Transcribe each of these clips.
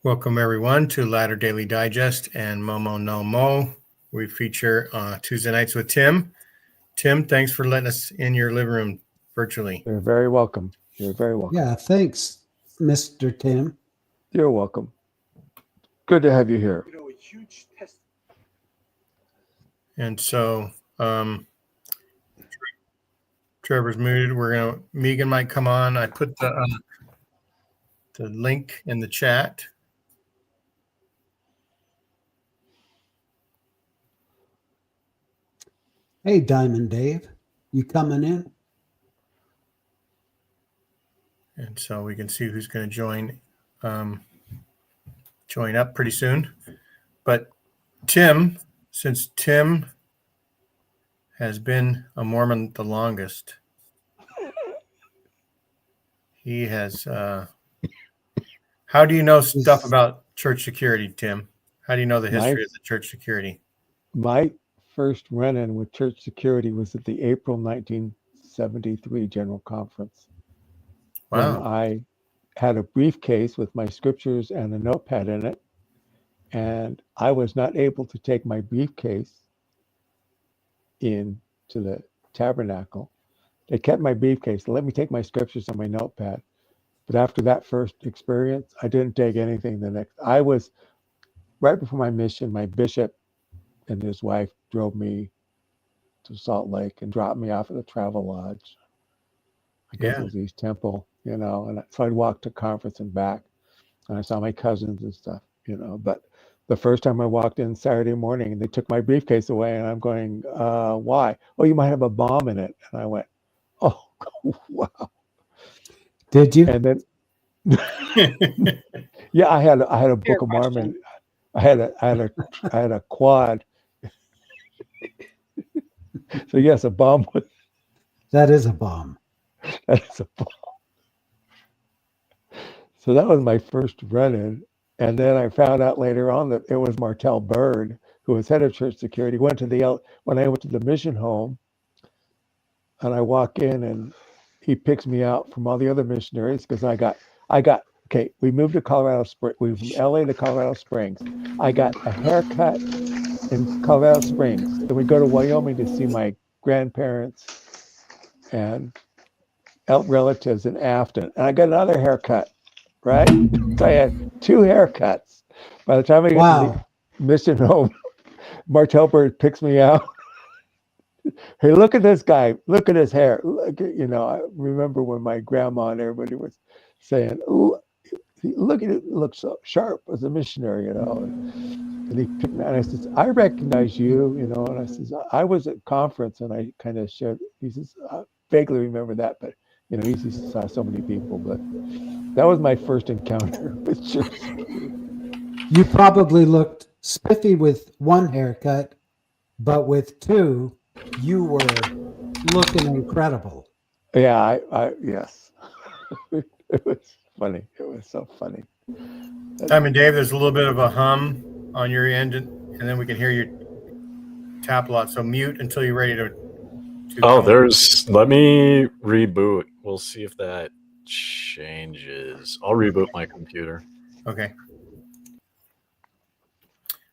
Welcome everyone to Ladder Daily Digest and Momo No Mo. We feature Tuesday nights with Tim. Tim, thanks for letting us in your living room virtually. You're very welcome. You're very welcome. Yeah, thanks, Mr. Tim. You're welcome. Good to have you here. A huge test. And so Trevor's muted. Megan might come on. I put the link in the chat. Hey, Diamond Dave, you coming in? And so we can see who's going to join up pretty soon. But Tim, since Tim has been a Mormon the longest, he has. How do you know stuff about church security, Tim? How do you know the history of the church security? My first run-in with church security was at the April 1973 General Conference. Wow. When I had a briefcase with my scriptures and a notepad in it, and I was not able to take my briefcase into the tabernacle. They kept my briefcase, let me take my scriptures and my notepad. But after that first experience, I didn't take anything the next. I was, right before my mission, my bishop and his wife drove me to Salt Lake and dropped me off at the Travel Lodge. I guess it was East Temple, and so I'd walk to conference and back, and I saw my cousins and stuff, but the first time I walked in Saturday morning and they took my briefcase away, and I'm going, why? Oh, you might have a bomb in it. And I went, oh, wow. Did you? And then, yeah, I had a Book of Mormon. I had a quad. So yes, a bomb. That is a bomb. That is a bomb. So that was my first run-in. And then I found out later on that it was Martell Bird, who was head of church security. When I went to the mission home, and I walk in, and he picks me out from all the other missionaries because I got. Okay, we moved to Colorado Springs. We moved from LA to Colorado Springs. I got a haircut in Colorado Springs. Then we go to Wyoming to see my grandparents and relatives in Afton. And I got another haircut, right? So I had 2 haircuts. By the time I get to the mission home, Martell Bird picks me out. Hey, look at this guy. Look at his hair. I remember when my grandma and everybody was saying, "Ooh, look at it. Looks so sharp as a missionary," And he picked me out. And I says, "I recognize you," And I says, "I was at conference," and I kind of shared. He says, "I vaguely remember that, but he just saw so many people." But that was my first encounter with church. You probably looked spiffy with 1 haircut, but with 2, you were looking incredible. Yeah, yes. It was funny. It was so funny. Diamond Dave, there's a little bit of a hum on your end, and then we can hear you tap a lot. So mute until you're ready to let me reboot. We'll see if that changes. I'll reboot my computer. Okay.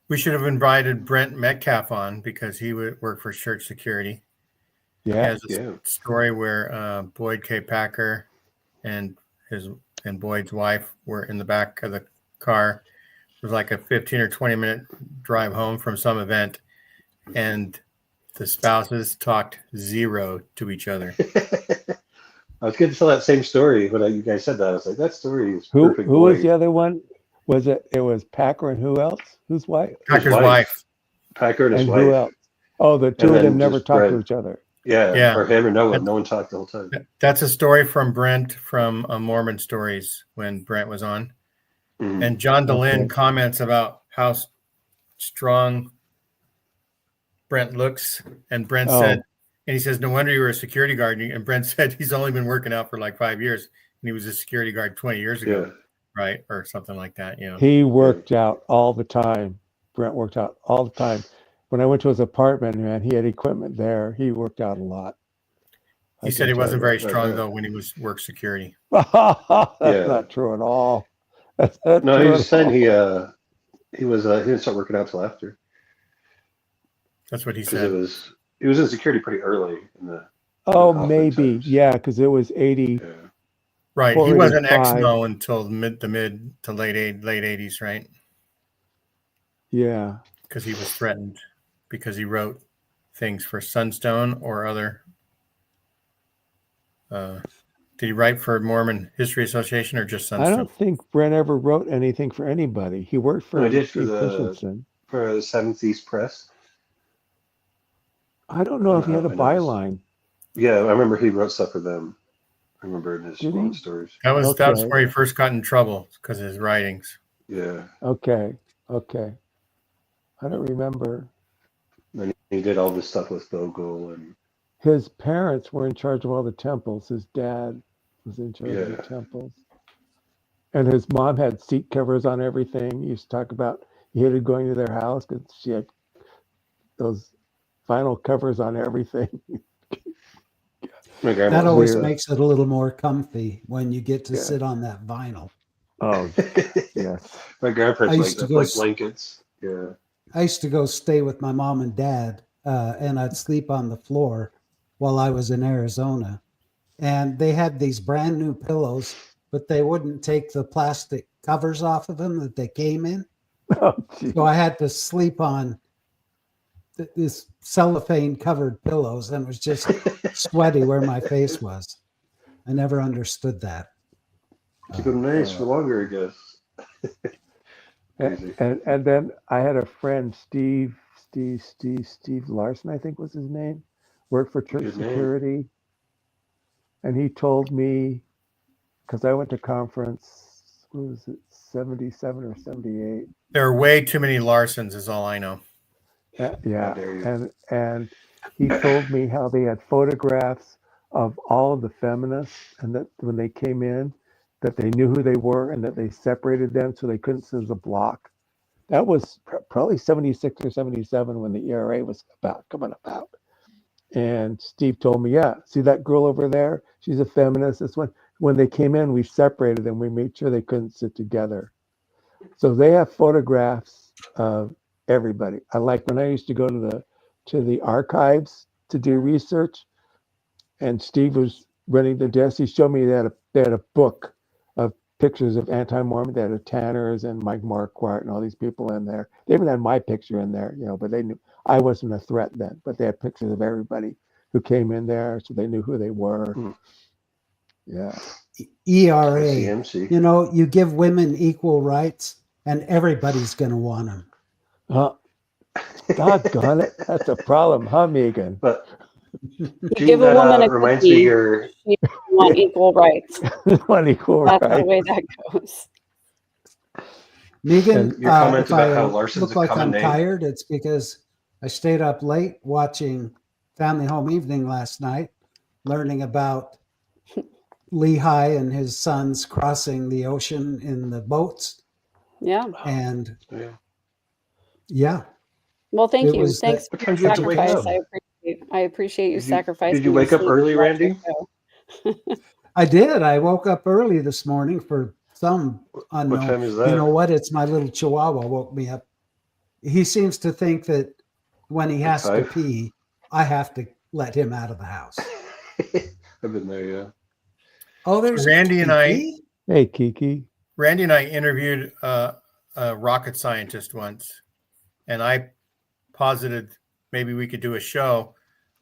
We should have invited Brent Metcalf on because he would work for church security. Yeah. He has a story where Boyd K. Packer and Boyd's wife were in the back of the car. It was like a 15 or 20-minute drive home from some event, and the spouses talked zero to each other. I was going to tell that same story when you guys said that. I was like, that story is perfect. Who was the other one? Was it was Packer and who else? Whose wife? Packer's wife. Packer and his wife. Who else? Oh, the 2 of them never talked to each other. Yeah. Or him or no one. No one talked the whole time. That's a story from Brent from Mormon Stories when Brent was on. Mm-hmm. And John DeLynn comments about how strong Brent looks. And Brent said, and he says, "No wonder you were a security guard." And Brent said he's only been working out for like 5 years. And he was a security guard 20 years ago. Yeah. Right, or something like that. He worked out all the time. Brent worked out all the time. When I went to his apartment, man, he had equipment there. He worked out a lot. He said he wasn't very strong though when he was work security. That's not true at all. That's not No, he true was at saying all. he didn't start working out till after That's what he because said. he was in security pretty early in the Oh, Hoffman maybe. times. Yeah, because it was 84, Yeah. Right. He wasn't 85. Exmo until mid to late 80s, right? Yeah. Because he was threatened because he wrote things for Sunstone or other. Did he write for Mormon History Association or just I Sunstone? don't think Brent ever wrote anything for anybody. He worked No, I for did Steve Christensen. for the Seventh East Press. I don't know if he had a I know this. byline. Yeah, I remember he wrote stuff for them. I remember in his Did long he? stories. That was Okay. where he first got in trouble because of his writings. Yeah. Okay. Okay. I don't remember. And he did all this stuff with Bogle and His parents were in charge of all the temples. His dad was in charge of the yeah. temples. And his mom had seat covers on everything. He used to talk about he hated going to their house because she had those vinyl covers on everything. My grandma That was always Weird. makes it a little more comfy when you get to Yeah. sit on that vinyl. Oh, like yes. My grandparents I used to go like blankets. Yeah. I used to go stay with my mom and dad, and I'd sleep on the floor while I was in Arizona. And they had these brand new pillows, but they wouldn't take the plastic covers off of them that they came in. Oh, geez. So I had to sleep on this cellophane covered pillows, and it was just sweaty where my face was. I never understood that. Keep them nice for longer, I guess. Crazy. And then I had a friend, Steve Larson, I think was his name, worked for church Good name. security. And he told me, because I went to conference, what was it, 77 or 78? There are way too many Larsons, is all I know. Yeah. How dare you. And he told me how they had photographs of all of the feminists, and that when they came in, that they knew who they were and that they separated them so they couldn't sit as a block. That was probably 76 or 77 when the ERA was coming about. And Steve told me, yeah, see that girl over there? She's a feminist. This one, when they came in, we separated them. We made sure they couldn't sit together. So they have photographs of everybody. I like when I used to go to the archives to do research, and Steve was running the desk. He showed me they had a book of pictures of anti-Mormon. They had a Tanners and Mike Marquardt and all these people in there. They even had my picture in there, but they knew I wasn't a threat then. But they had pictures of everybody who came in there, so they knew who they were. Yeah. ERA. ICMC. You give women equal rights, and everybody's going to want them. Doggone it. That's a problem, huh, Megan? But You Gene, give a woman a reminds me cookie, your you want equal rights. Unequal That's the rights. way that goes. Megan, And your comments if about I how Larson's look a like common I'm name. tired, it's because I stayed up late watching Family Home Evening last night, learning about Lehi and his sons crossing the ocean in the boats. Yeah. And Yeah. yeah, Well, thank It you. was Thanks What for time your did you wake sacrifice. up? I appreciate you sacrificing. Did you your wake up sleep early, to watch Randy? your show. I did. I woke up early this morning for some unknown. What time is that? You know what? It's my little chihuahua woke me up. He seems to think that when he has to 5? pee, I have to let him out of the house. I've been there, yeah. Oh, there's Randy and I Kiki? Hey, Kiki. Randy and I interviewed a rocket scientist once, and I posited maybe we could do a show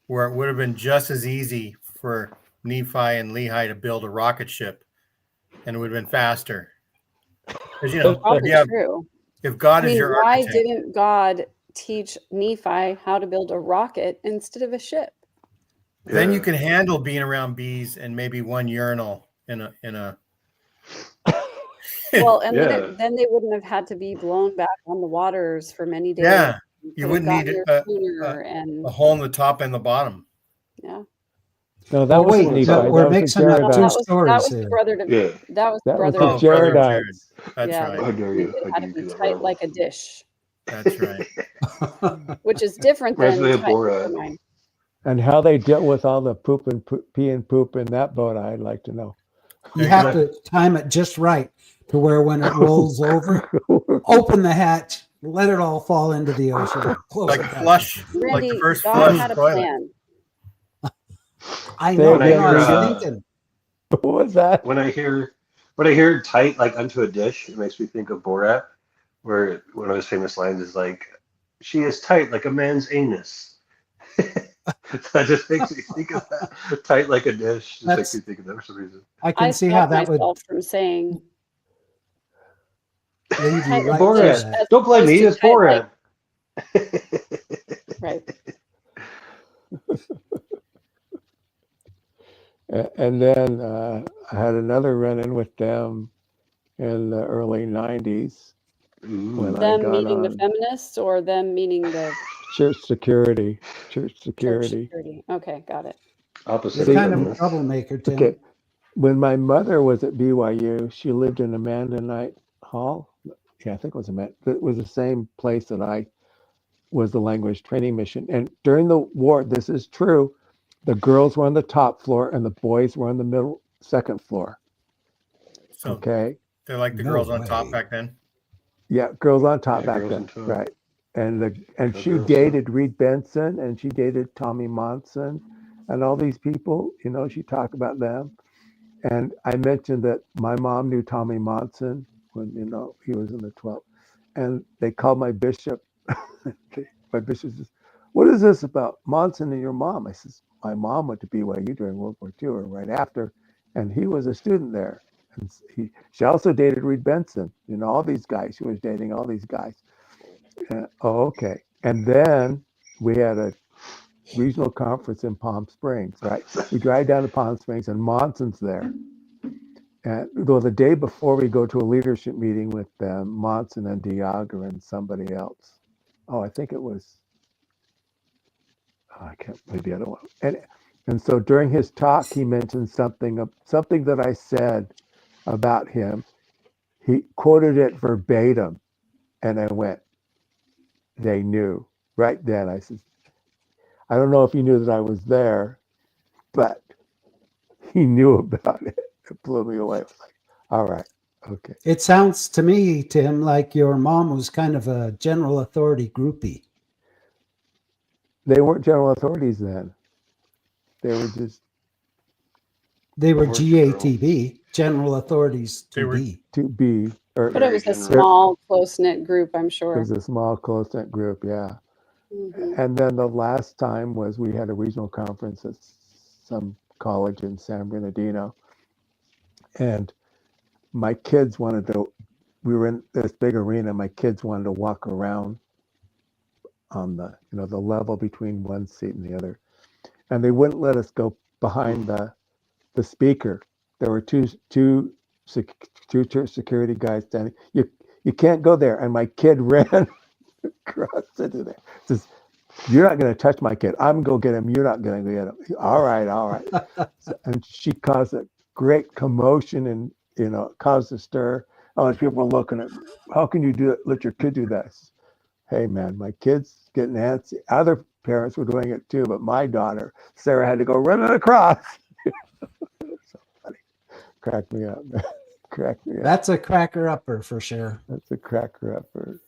where it would have been just as easy for Nephi and Lehi to build a rocket ship, and it would have been faster. Because Probably yeah, true. if God I is mean, your why architect, didn't God teach Nephi how to build a rocket instead of a ship? then Yeah. you can handle being around bees and maybe one urinal in a. Well, and Yeah. then they wouldn't have had to be blown back on the waters for many days. Yeah, Could you have wouldn't gotten need there sooner, and a hole in the top and the bottom. yeah. No, that Oh, wasn't wait, Nephi. but That we're was the mixing up No, two that Jaredites. was stories the here. brother to Yeah. that was That was brother the Oh, to brother brother. Jared. Jaredites. That's Yeah, right. How dare They you? had How to do you be do that tight horrible? like a dish, That's right. which is different Reminds than me of tight. Borat. Never mind. And how they dealt with all the pee and poop in that boat, I'd like to know. You There you have go. to time it just right. to where when it rolls over, open the hatch, let it all fall into the ocean. Close Like it down. flush, like the Randy, first God flush had a toilet. plan. I Say know. When I again, I was hear, thinking. What was that? when I hear tight like unto a dish, it makes me think of Borat, where one of his famous lines is like, "She is tight like a man's anus." That just makes me think of that. Tight like a dish. Just makes me That's. think of that for some reason. I I can see how stopped that would myself from saying lead you tight like right to dish Borat. that. as Don't blame opposed me. to It's tight like Borat. right. And then I had another run-in with them in the early 90s when Ooh. I Them got meaning the on feminists or them meaning the church security. church security. Okay, got it. Opposite You're of See, kind of a feminist. troublemaker, Tim. okay, when my mother was at BYU, she lived in Amanda Knight Hall. Yeah, I think it was Amanda. It was the same place that I was the language training mission. And during the war, this is true, the girls were on the top floor and the boys were on the middle, second floor. So Okay. they're like the No girls on top way. back then. Yeah, girls on top Yeah, back girls then. on top. Right. And Go she girls. dated Reed Benson and she dated Tommy Monson and all these people, she talked about them. And I mentioned that my mom knew Tommy Monson when, he was in the 12th. And they called my bishop. My bishop says, "What is this about Monson and your mom?" I says, "My mom went to BYU during World War II or right after, and he was a student there. And she also dated Reed Benson, all these guys. She was dating all these guys." Oh, okay. And then we had a regional conference in Palm Springs, right? We drive down to Palm Springs and Monson's there. And though the day before we go to a leadership meeting with Monson and Diaga and somebody else. Oh, I think it was, I can't, maybe I don't want. And so during his talk, he mentioned something that I said about him. He quoted it verbatim, and I went, "They knew right then." I said, "I don't know if he knew that I was there, but he knew about it." It blew me away. I was like, "All right, okay." It sounds to me, Tim, like your mom was kind of a general authority groupie. They weren't general authorities then. They were just They were Work GATB, general authorities They to were be. to be, or But it Very was a general. small, close knit group, I'm it sure. was a small, close-knit group, yeah. Hmm. And then the last time was we had a regional conference at some college in San Bernardino, and my kids wanted to. We were in this big arena. My kids wanted to walk around on the level between one seat and the other, and they wouldn't let us go behind the speaker. There were two church security guys standing. You can't go there. And my kid ran across into there. Says, "You're not going to touch my kid. I'm going to go get him. You're not going to get him." All right, all right. And she caused a great commotion and caused a stir. Oh, and people were looking at, "How can you do it? Let your kid do that?" Hey man, my kid's getting antsy. Other parents were doing it too, but my daughter Sarah had to go running across. So funny. Cracked me up. Cracked me up. That's a cracker upper for sure. That's a cracker upper.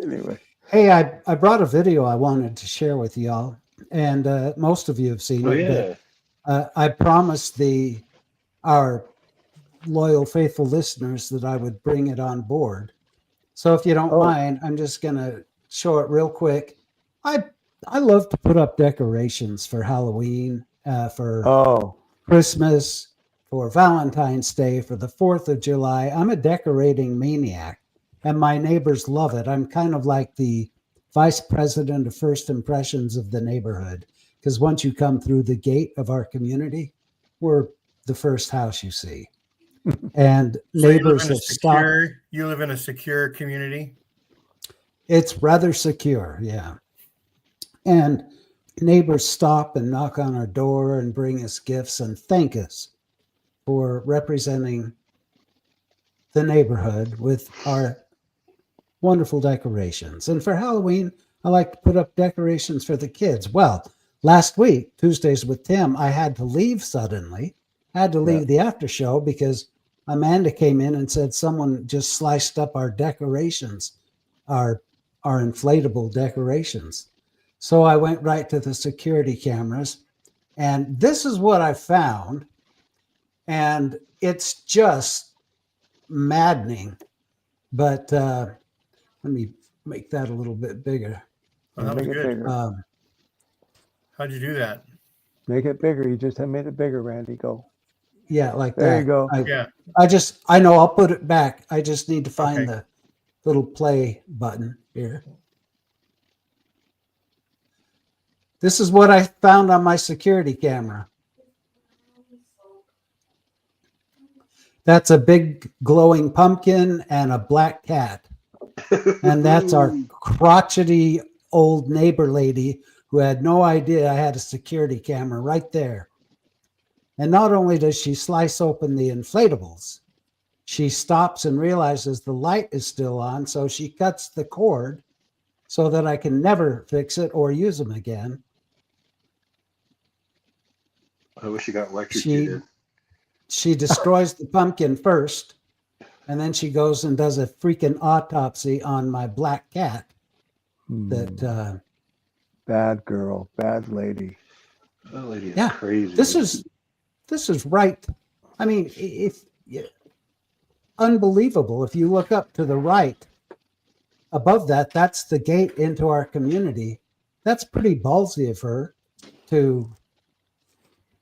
Anyway. Hey, I brought a video I wanted to share with y'all, and most of you have seen Oh it, yeah. but I promised our loyal, faithful listeners that I would bring it on board. So if you don't Oh. mind, I'm just gonna show it real quick. I love to put up decorations for Halloween, for Christmas, for Valentine's Day, for the 4th of July. I'm a decorating maniac, and my neighbors love it. I'm kind of like the vice president of first impressions of the neighborhood, because once you come through the gate of our community, we're the first house you see. And So neighbors have stopped. you live in a secure community. It's rather secure, yeah. And neighbors stop and knock on our door and bring us gifts and thank us for representing the neighborhood with our wonderful decorations. And for Halloween, I like to put up decorations for the kids. Well, last week, Tuesdays with Tim, I had to leave suddenly. I had to leave the after show because Amanda came in and said someone just sliced up our decorations, our inflatable decorations. So I went right to the security cameras, and this is what I found, and it's just maddening. But let me make that a little bit bigger. Oh, that was Make it good. bigger. How'd you do that? Make it bigger. You just have made it bigger, Randy. Go. Yeah, like There that. you go. Yeah. I know I'll put it back. I just need to find Okay. the little play button here. This is what I found on my security camera. That's a big glowing pumpkin and a black cat. And that's our crotchety old neighbor lady who had no idea I had a security camera right there. And not only does she slice open the inflatables, she stops and realizes the light is still on, so she cuts the cord so that I can never fix it or use them again. I wish you got electrocuted. She destroys the pumpkin first, and then she goes and does a freaking autopsy on my black cat. That Bad girl, bad lady. That lady is yeah, crazy. this is right. I mean, if unbelievable. If you look up to the right, above that, that's the gate into our community. That's pretty ballsy of her to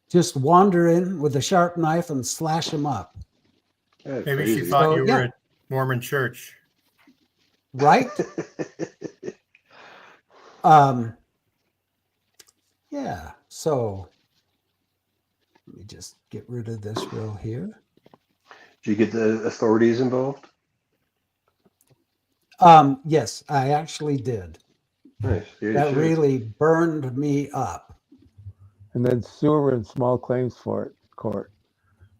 just wander in with a sharp knife and slash them up. Yeah, Maybe crazy. she thought So, you were yeah. at Mormon church. Right? Yeah. So let me just get rid of this row here. Did you get the authorities involved? Yes, I actually did. Nice. Yeah, you That should. really burned me up. And then sewer and small claims court.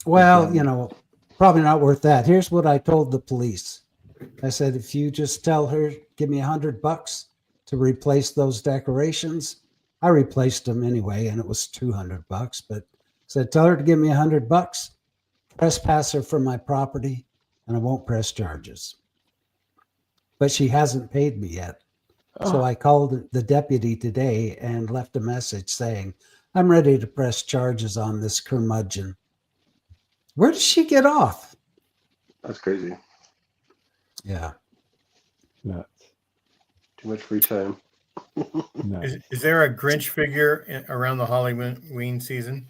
Well, probably not worth that. Here's what I told the police. I said, if you just tell her, give me $100 to replace those decorations. I replaced them anyway, and it was $200. But I said, tell her to give me $100, trespass her from my property, and I won't press charges. But she hasn't paid me yet. So I called the deputy today and left a message saying, I'm ready to press charges on this curmudgeon. Where does she get off? That's crazy. Yeah. Nuts. Too much free time. Nuts. Is there a Grinch figure around the Halloween season?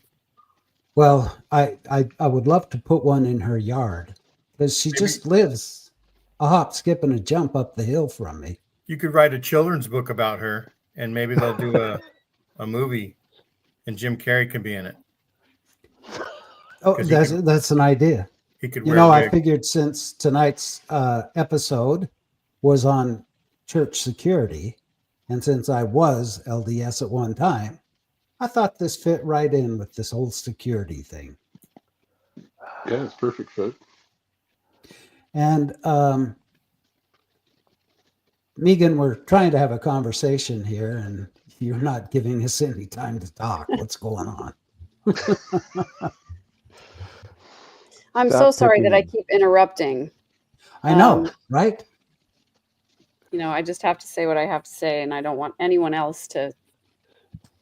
Well, I would love to put one in her yard because she just lives a hop, skip, and a jump up the hill from me. You could write a children's book about her, and maybe they'll do a movie, and Jim Carrey could be in it. Oh, 'Cause that's an idea. He could You wear know, a I wig. figured since tonight's episode was on church security, and since I was LDS at one time, I thought this fit right in with this whole security thing. Yeah, it's perfect fit. And Megan, we're trying to have a conversation here, and you're not giving us any time to talk. What's going on? I'm Stop so sorry that I picking. keep interrupting. I know, right? I just have to say what I have to say, and I don't want anyone else to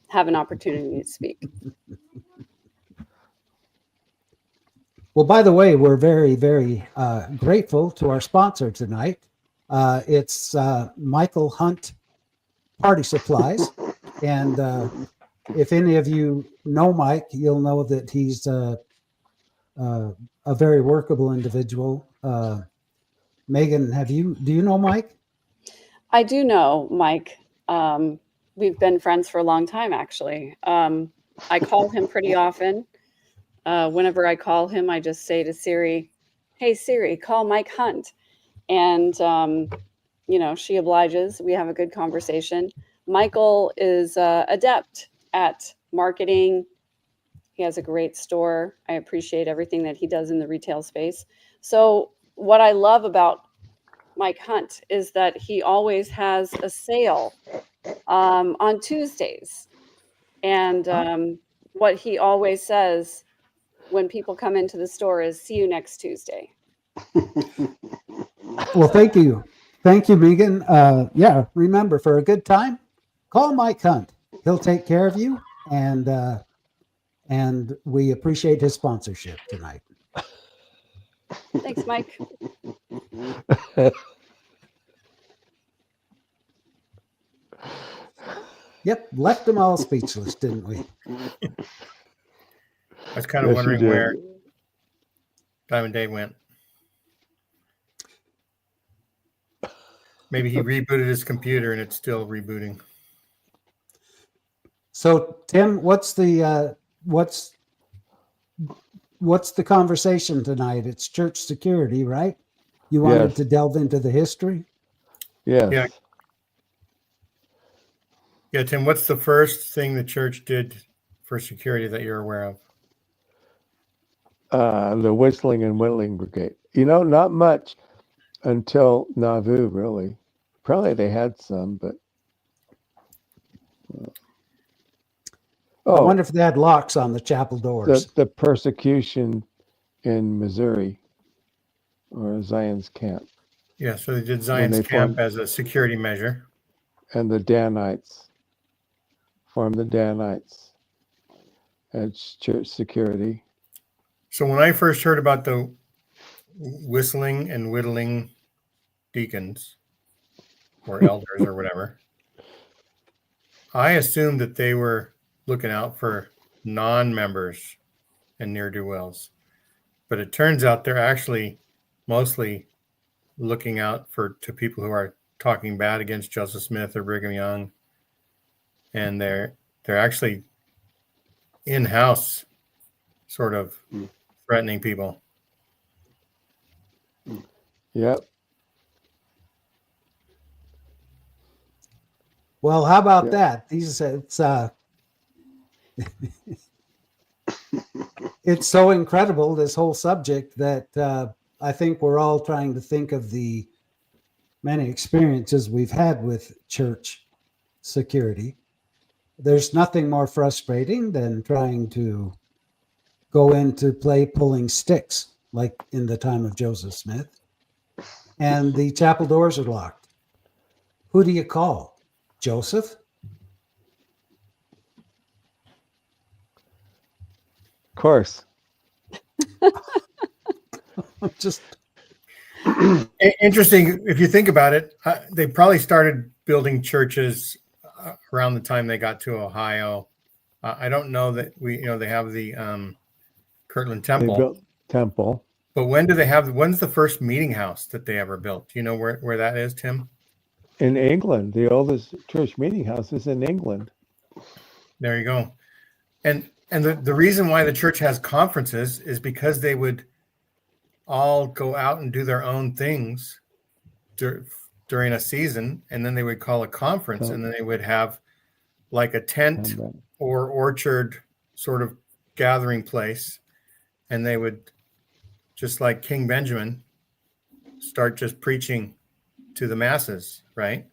have an opportunity to speak. Well, by the way, we're very, very grateful to our sponsor tonight. It's Michael Hunt Party Supplies. And if any of you know Mike, you'll know that he's a very workable individual. Megan, do you know Mike? I do know Mike. We've been friends for a long time, actually. I call him pretty often. Whenever I call him, I just say to Siri, "Hey Siri, call Mike Hunt," and she obliges. We have a good conversation. Michael is adept at marketing. He has a great store. I appreciate everything that he does in the retail space. So what I love about Mike Hunt is that he always has a sale on Tuesdays. And what he always says when people come into the store is see you next Tuesday. Well, thank you. Thank you, Megan. Yeah, remember, for a good time, call Mike Hunt. He'll take care of you, and we appreciate his sponsorship tonight. Thanks, Mike. Yep, left them all speechless, didn't we? I was kind of Yes, you wondering did. where Diamond Dave went. Maybe he rebooted his computer and it's still rebooting. So, Tim, what's the conversation tonight? It's church security, right? You wanted Yes. to delve into the history? Yes. Yeah. Yeah, Tim, what's the first thing the church did for security that you're aware of? The Whistling and Whittling Brigade. Not much until Nauvoo, really. Probably they had some, but. I wonder if they had locks on the chapel doors. The persecution in Missouri, or Zion's Camp. Yeah, so they did Zion's Camp as a security measure. And the Danites formed the Danites as church security. So when I first heard about the whistling and whittling deacons or elders or whatever, I assumed that they were looking out for non-members and ne'er-do-wells. But it turns out they're actually mostly looking out to people who are talking bad against Joseph Smith or Brigham Young. And they're actually in-house sort of threatening people. Yep. Well, how about that? It's so incredible, this whole subject, that I think we're all trying to think of the many experiences we've had with church security. There's nothing more frustrating than trying to go into play pulling sticks, like in the time of Joseph Smith, and the chapel doors are locked. Who do you call? Joseph? Of course. Just interesting. If you think about it, they probably started building churches around the time they got to Ohio. I don't know that they have the Kirtland Temple. They built temple. But when's the first meeting house that they ever built? Do you know where that is, Tim? In England. The oldest church meeting house is in England. There you go. And the reason why the church has conferences is because they would all go out and do their own things during a season, and then they would call a conference, and then they would have like a tent or orchard sort of gathering place, and they would, just like King Benjamin, start just preaching to the masses, right?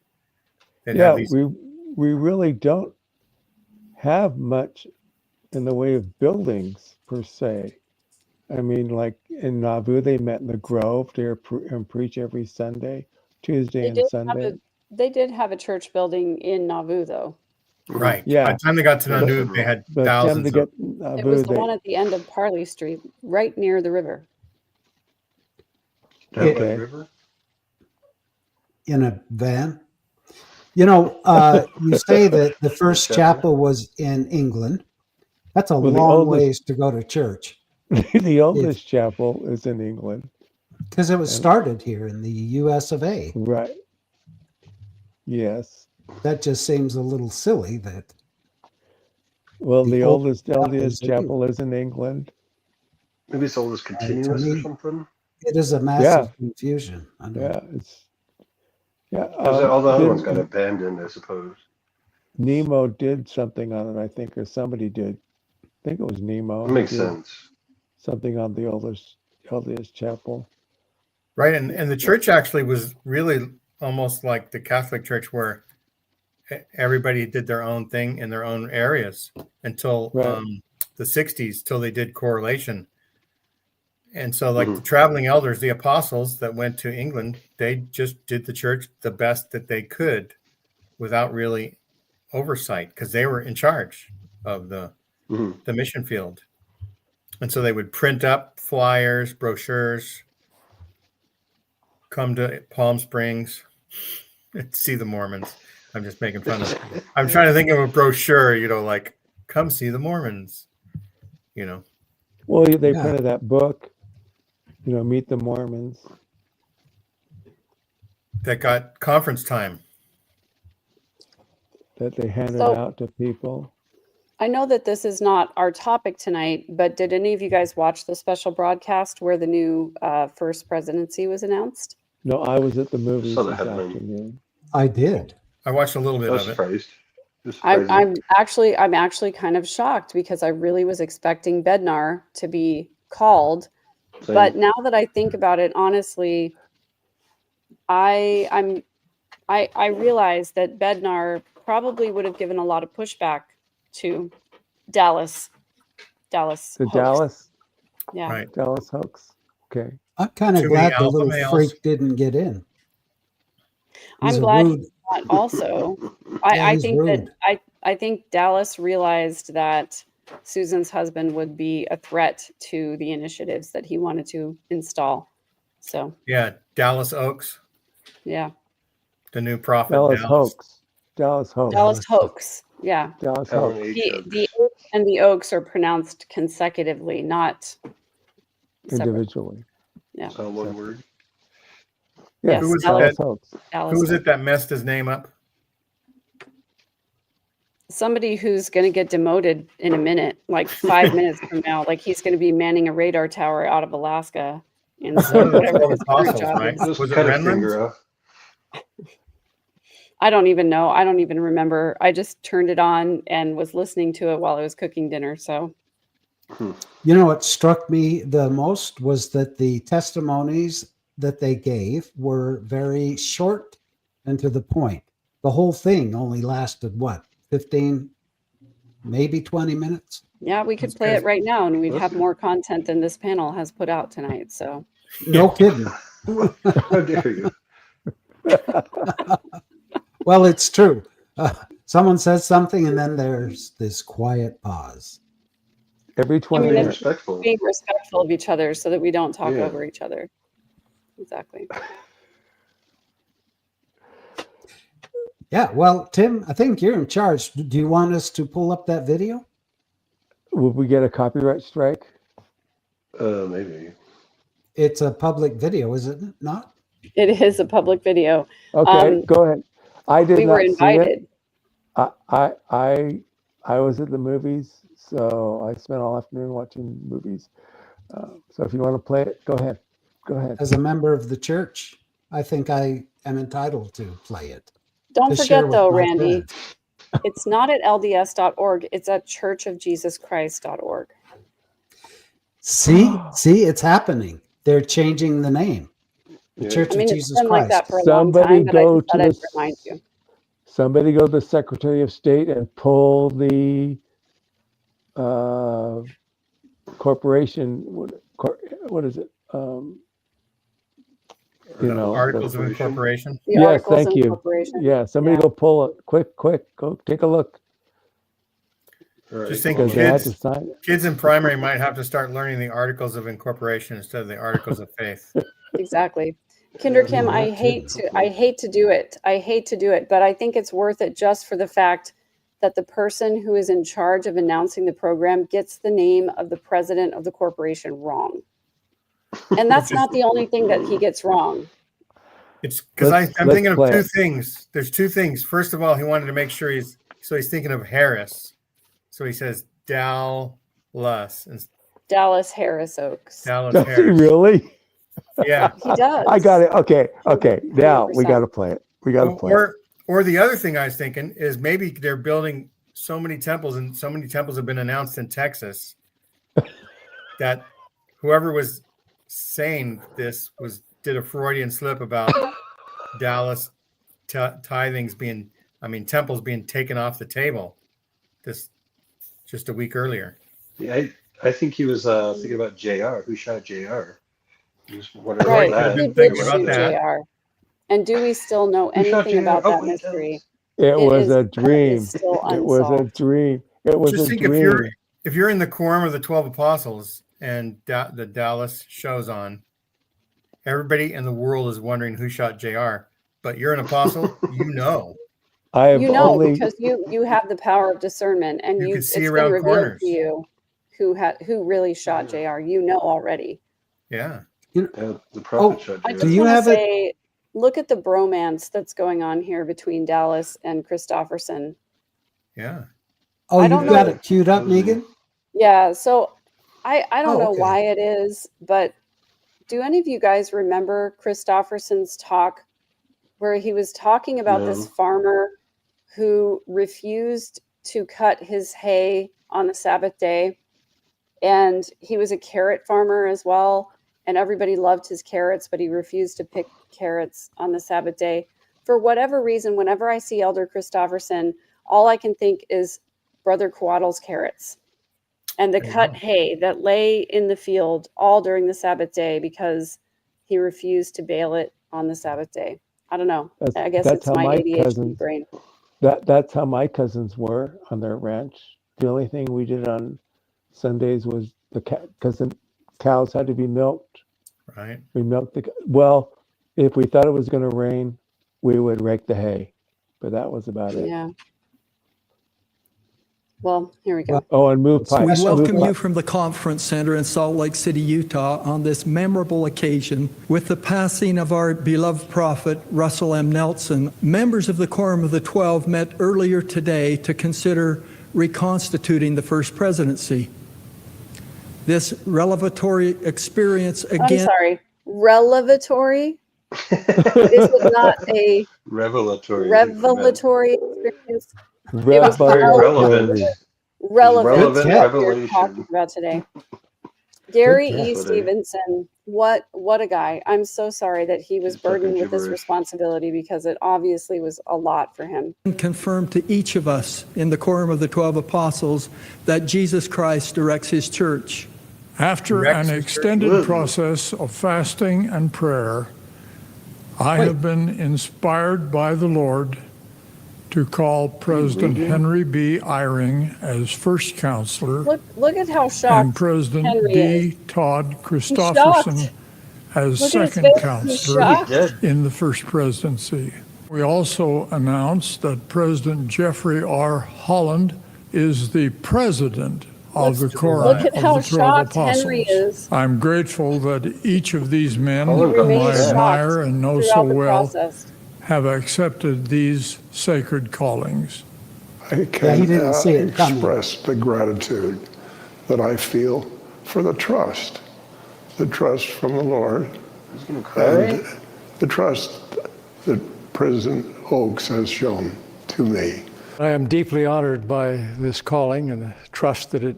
We really don't have much in the way of buildings per se. I mean, like in Nauvoo, they met in the Grove and preach every Sunday, Tuesday and Sunday. They did have a church building in Nauvoo, though. Right. Yeah. By the time they got to Nauvoo, they had thousands of... It was the one at the end of Parley Street, right near the river. Okay. River? In a van. You say that the first chapel was in England. That's a long ways to go to church. The oldest chapel is in England. Because it was started here in the US of A. Right. Yes. That just seems a little silly that. Well, the oldest LDS chapel is in England. Maybe it's oldest continuous or something. It is a massive confusion. I know. All the other ones got abandoned, I suppose. Nemo did something on it, I think, or somebody did. I think it was Nemo. It makes sense. Something on the LDS chapel. Right, and the church actually was really almost like the Catholic Church, where everybody did their own thing in their own areas until the 60s, till they did correlation. And so, like the traveling elders, the apostles that went to England, they just did the church the best that they could without really oversight, because they were in charge of the mission field. And so they would print up flyers, brochures, come to Palm Springs, and see the Mormons. I'm just making fun of it. I'm trying to think of a brochure, like come see the Mormons, Well, they printed that book, Meet the Mormons. That got conference time. That they handed out to people. I know that this is not our topic tonight, but did any of you guys watch the special broadcast where the new first presidency was announced? No, I was at the movies Saw the this headline. afternoon. I did. I watched a little bit I was of it. surprised. I'm actually kind of shocked, because I really was expecting Bednar to be called. Same. But now that I think about it, honestly, I realize that Bednar probably would have given a lot of pushback to Dallas. The hoax. Dallas? Yeah. Right. Dallas hoax. Okay. I'm kind of Too glad many the alpha little males. freak didn't get in. He's I'm a glad rude. he's not also. Yeah, I he's think rude. that I think Dallas realized that Susan's husband would be a threat to the initiatives that he wanted to install. So Yeah, Dallas Oaks, yeah. the new prophet. Dallas hoax. Dallas hoax. Dallas hoax. Yeah. Dallas Helen hoax. H. The Oaks and the Oaks are pronounced consecutively, not separate. Individually. Yeah. It's all one word. Yeah, Yes, Who was Dallas that? hoax. Dallas Who was Oaks. it that messed his name up? Somebody who's going to get demoted in a minute, like 5 minutes from now. Like he's going to be manning a radar tower out of Alaska. And so One of the whatever 12 his current apostles, job right? is. Just Was it cut a Renlands? finger off. I don't even know. I don't even remember. I just turned it on and was listening to it while I was cooking dinner. So What struck me the most was that the testimonies that they gave were very short and to the point. The whole thing only lasted, 15, maybe 20 minutes? yeah, we could That's play good. it right now and we'd That's have good. more content than this panel has put out tonight. So No kidding. How dare you? Well, it's true. Someone says something and then there's this quiet pause. Every 20 mean, Being minutes. respectful. being respectful of each other so that we don't talk Yeah. over each other. Exactly. Yeah, well, Tim, I think you're in charge. Do you want us to pull up that video? Would we get a copyright strike? Maybe. It's a public video, is it not? It is a public video. Okay, go ahead. I did We were not see it. invited. I was at the movies, so I spent all afternoon watching movies. So if you want to play it, go ahead. Go ahead. As a member of the church, I think I am entitled to play it. Don't to share forget with though, my Randy, friends. it's not at LDS.org. It's at churchofjesuschrist.org. See, it's happening. They're changing the name. The Yeah. Church I mean, of it's Jesus been like that Christ. for a long Somebody time, but I go just to thought I'd the remind you. Somebody go to the Secretary of State and pull the corporation. What is it? Articles of Incorporation. The Yes, Articles thank of you. Incorporation. Yeah, somebody Yeah. go pull it. Quick, go take a look. Right. Just think Because they had to kids, sign it. kids in primary might have to start learning the Articles of Incorporation instead of the Articles of Faith. Exactly. Kinder Kim, no I hate to do it. I hate to do it, but I think it's worth it just for the fact that the person who is in charge of announcing the program gets the name of the president of the corporation wrong. And that's not the only thing that he gets wrong. It's because Let's I'm thinking of play two it. things. There's two things. First of all, he wanted to make sure he's thinking of Harris. So he says Dallas and Dallas Harris Oaks. Dallas Does he Harris. really? Yeah. He does. I got it. Okay. Now we 100%. got to play it. We got to play it. Or the other thing I was thinking is maybe they're building so many temples, and so many temples have been announced in Texas that whoever was saying this did a Freudian slip about Dallas temples being taken off the table just a week earlier. Yeah, I think he was thinking about JR. Who shot JR? He was wondering Right. about I've that. Who been did thinking about shoot that. JR? And do we still know Who shot anything JR? about Oh, that wait, mystery? It was a It dream. is still It was a unsolved. dream. It was Just a think dream. if you're in the quorum of the 12 apostles and the Dallas show's on, everybody in the world is wondering who shot JR. But you're an apostle, you know. I have You know, only because you have the power of discernment, and You can see it's been around revealed corners. to you who really shot JR. You know already. Yeah. Yeah, the prophet shot I JR. just you want to have it- say, look at the bromance that's going on here between Dallas and Christofferson. Yeah. Oh, I you've don't got know. it queued up, Megan? Yeah, so I don't Oh, know okay. why it is, but do any of you guys remember Christofferson's talk where he was talking about this No. farmer who refused to cut his hay on the Sabbath day? And he was a carrot farmer as well, and everybody loved his carrots, but he refused to pick carrots on the Sabbath day. For whatever reason, whenever I see Elder Christofferson, all I can think is Brother Coatle's carrots and the There you cut go. hay that lay in the field all during the Sabbath day because he refused to bale it on the Sabbath day. I don't know. I guess that's it's how my my ADHD cousins brain. that's how my cousins were on their ranch. The only thing we did on Sundays was because the cows had to be milked. Right. We milked well, if we thought it was going to rain, we would rake the hay, but that was about it. Yeah. Well, here we go. Well, Oh, and move So pipe. We Special welcome Move you pipe. from the conference center in Salt Lake City, Utah, on this memorable occasion with the passing of our beloved prophet, Russell M. Nelson. Members of the Quorum of the 12 met earlier today to consider reconstituting the first presidency. This revelatory experience I'm again. sorry. Revelatory? Is it not a Revelatory. revelatory experience? It was Very relevant. relevant Relevant to Good what we're revelation. talking about today. Gary Good E. catch. Stevenson, what a guy. I'm so sorry that he was Just talking burdened with this gibberish. responsibility because it obviously was a lot for him. Confirm to each of us in the Quorum of the 12 Apostles that Jesus Christ directs his church. After Directs an his extended church. process of fasting and prayer, I have been inspired by the Lord to call President Henry B. Eyring as first counselor Look at how and shocked President Henry D. is. Todd shocked. Christofferson as Look at his second face. He's counselor shocked. Dead. in the first presidency. We also announced that President Jeffrey R. Holland is the president of the Quorum Look at of how the 12 shocked Henry Apostles. is. I'm grateful that each of these men, He whom remains I shocked admire and know so throughout the well, process. have accepted these sacred callings. I Yeah, can he didn't see it coming. express the gratitude that I feel for the trust from the Lord, He's gonna cry. and the trust that President Oaks has shown to me. I am deeply honored by this calling and the trust that it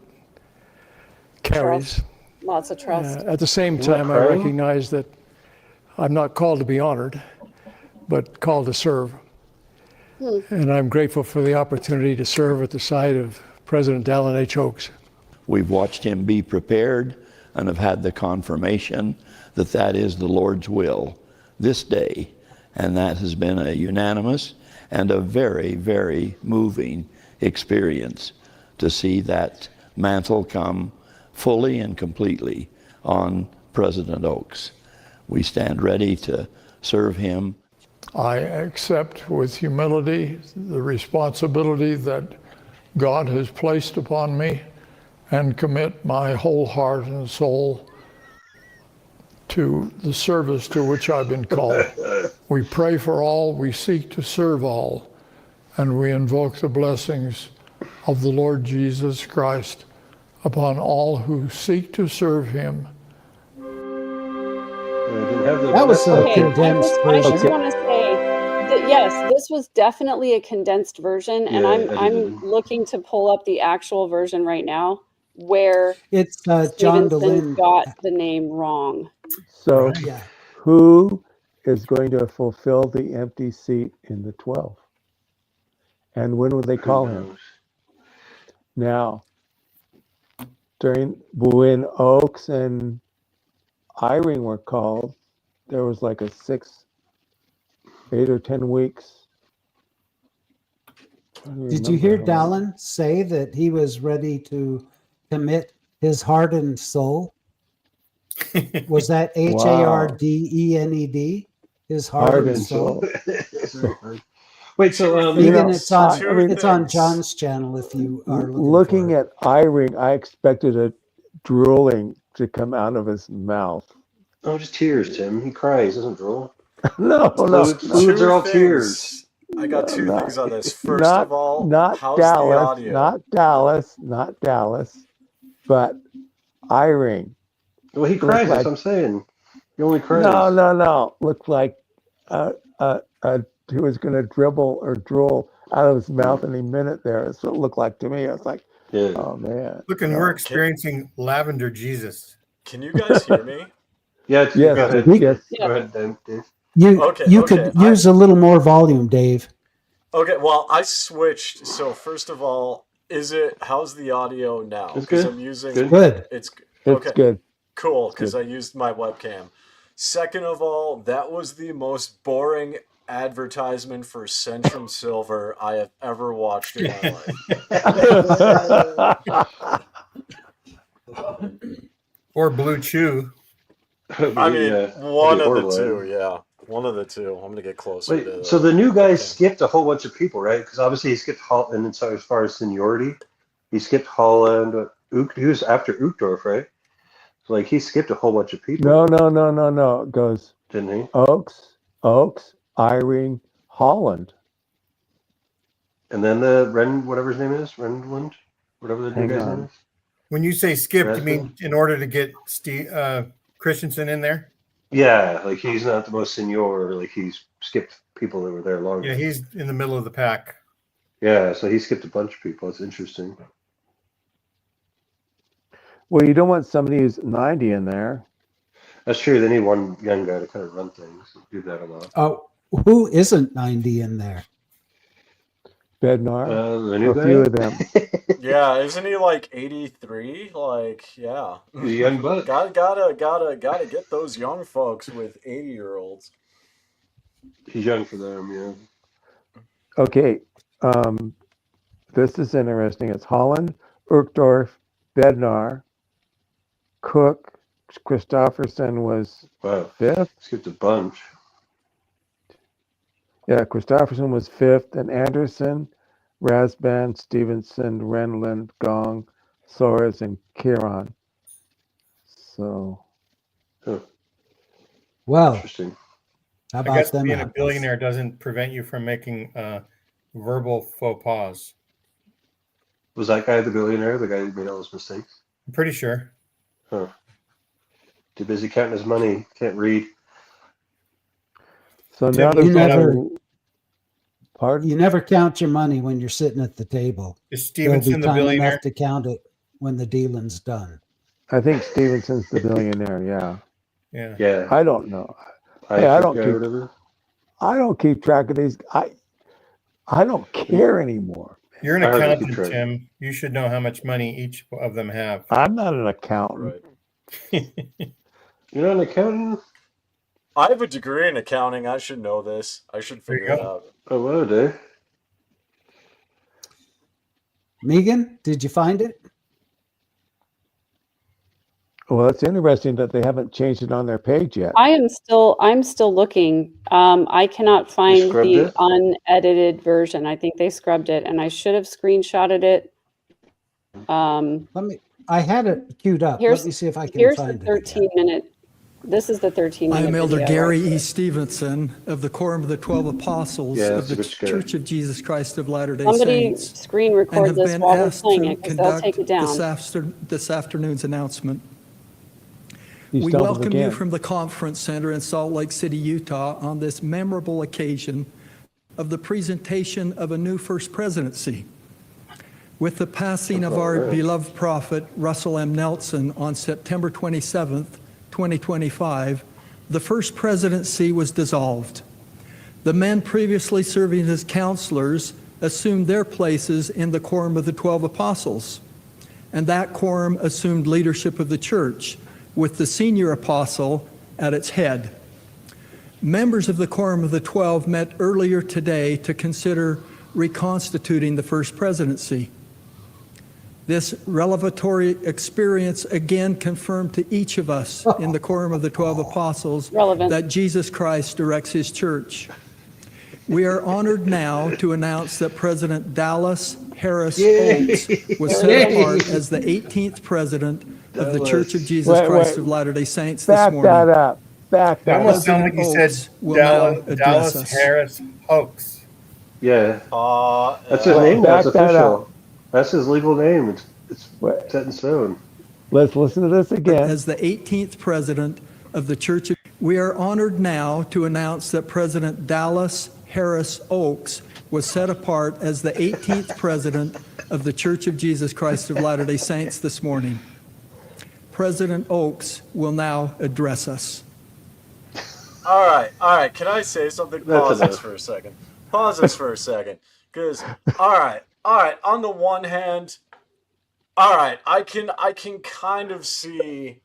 carries. Lots of trust. At the same Isn't that time, I crying? recognize that I'm not called to be honored, but called to serve. And I'm grateful for the opportunity to serve at the side of President Dallin H. Oaks. We've watched him be prepared and have had the confirmation that that is the Lord's will this day. And that has been a unanimous and a very, very moving experience to see that mantle come fully and completely on President Oaks. We stand ready to serve him. I accept with humility the responsibility that God has placed upon me and commit my whole heart and soul to the service to which I've been called. We pray for all, we seek to serve all, and we invoke the blessings of the Lord Jesus Christ upon all who seek to serve him. That was a Okay, condensed I just version. want to say that yes, this was definitely a condensed version, and Yeah, I'm edited. looking to pull up the actual version right now where It's John Stevenson DeLynn. got the name wrong. So Yeah. who is going to fulfill the empty seat in the 12? And when will they call him? Now, when Oaks and Eyring were called, there was like a 8 or 10 weeks. Did you hear Dallin say that he was ready to commit his heart and soul? Was that HARDENED? His heart and soul. Wait, so Megan, it's on John's channel if you are looking at Eyring, I expected a drooling to come out of his mouth. Oh, just tears, Tim. He cries, doesn't drool. No. Fluids are all tears. I got two things on this. First of all, how's the audio? Not Dallas, but Eyring. Well, he cries. That's what I'm saying. He only cries. No. Looked like he was going to dribble or drool out of his mouth any minute there. That's what it looked like to me. I was like, oh, man. Look, and we're experiencing lavender Jesus. Can you guys hear me? Yes. Go ahead, Dave. You could use a little more volume, Dave. Okay, well, I switched. So first of all, how's the audio now? It's good. I'm using good. It's okay. Good. Cool, because I used my webcam. Second of all, that was the most boring advertisement for Centrum Silver I have ever watched in my life. Or Blue Chew. I mean, one of the two, yeah. One of the two. I'm going to get closer to so the new guy skipped a whole bunch of people, right? Because obviously he skipped Holland, and so as far as seniority, he skipped Holland. He was after Uchtdorf, right? So, like, he skipped a whole bunch of people. No. It goes, didn't he? Oaks, Eyring, Holland. And then the whatever his name is, Rendland, whatever the new guy's name is. When you say skipped, you mean in order to get Christensen in there? Yeah, like he's not the most senior. Like he's skipped people that were there longer. Yeah, he's in the middle of the pack. Yeah, so he skipped a bunch of people. It's interesting. Well, you don't want somebody who's 90 in there. That's true. They need one young guy to kind of run things. Do that a lot. Oh, who isn't 90 in there? Bednar. The new a guy? few of them. Yeah, isn't he like 83? Like, yeah. He's a young buck. Gotta get those young folks with 80-year-olds. He's young for them, yeah. Okay. This is interesting. It's Holland, Uchtdorf, Bednar, Cook, Christofferson was fifth. Skipped a bunch. Yeah, Christofferson was fifth, and Anderson, Rasband, Stevenson, Renland, Gong, Soares, and Kieran. So, well, interesting. How I about guess them being a apples? billionaire doesn't prevent you from making verbal faux pas. Was that guy the billionaire? The guy who made all those mistakes? I'm pretty sure. Huh. Too busy counting his money. Can't read. So now there's pardon? You never count your money when you're sitting at the table. Is Stevenson the billionaire? Enough to count it when the dealing's done. I think Stevenson's the billionaire. Yeah. Yeah. I don't know. I don't keep track of these. I don't care anymore. You're an accountant, Tim. You should know how much money each of them have. I'm not an accountant. You're not an accountant? I have a degree in accounting. I should know this. I should figure it out. Oh, well, Dave. Megan, did you find it? Well, it's interesting that they haven't changed it on their page yet. I'm still looking. I cannot find the unedited version. I think they scrubbed it, and I should have screenshotted it. I had it queued up. Let me see if I can find it. Here's the 13-minute. This is the 13-minute. I am Elder video. Gary E. Stevenson of the Quorum of the 12 Apostles of the Church of Jesus Christ of Latter-day Somebody Saints. screen record this while we're playing it, because they'll take it down. This afternoon's announcement. You We stumbled welcome again. you from the Conference Center in Salt Lake City, Utah, on this memorable occasion of the presentation of a new First Presidency. With the passing of our beloved prophet, Russell M. Nelson, on September 27th, 2025, the First Presidency was dissolved. The men previously serving as counselors assumed their places in the Quorum of the 12 Apostles. and that quorum assumed leadership of the church, with the senior apostle at its head. Members of the Quorum of the 12 met earlier today to consider reconstituting the first presidency. This revelatory experience again confirmed to each of us in the Quorum of the 12 Apostles that Jesus Christ directs his church. We are honored now to announce that President Dallas Harris Oates was set apart as the 18th president of the Church of Jesus Christ of Latter-day Saints this morning. Back that up. Back It that almost up. sounded like you said Oates will now address Dallas us. Harris hoax. Yeah, that's his Well, name now. It's back that up. official. That's his legal name. It's Wait. set in stone. Let's listen to this again. As the 18th president of the Church of, we are honored now to announce that President Dallas Harris Oates was set apart as the 18th president of the Church of Jesus Christ of Latter-day Saints this morning. President Oates will now address us. All right. Can I say something? Pause this for a second. Because, all right. On the one hand, all right, I can kind of see,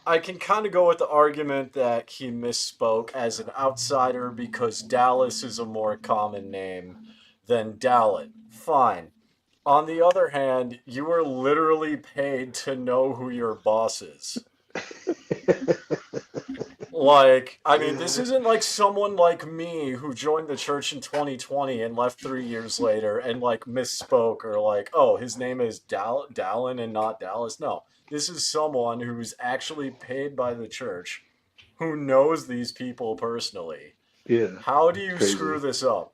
I can kind of go with the argument that he misspoke as an outsider because Dallas is a more common name than Dalit. Fine. On the other hand, you are literally paid to know who your boss is. Like, I mean, this isn't like someone like me who joined the church in 2020 and left 3 years later and like misspoke or like, oh, his name is Dallin and not Dallas. No, this is someone who's actually paid by the church who knows these people personally. Yeah. How do you screw this up?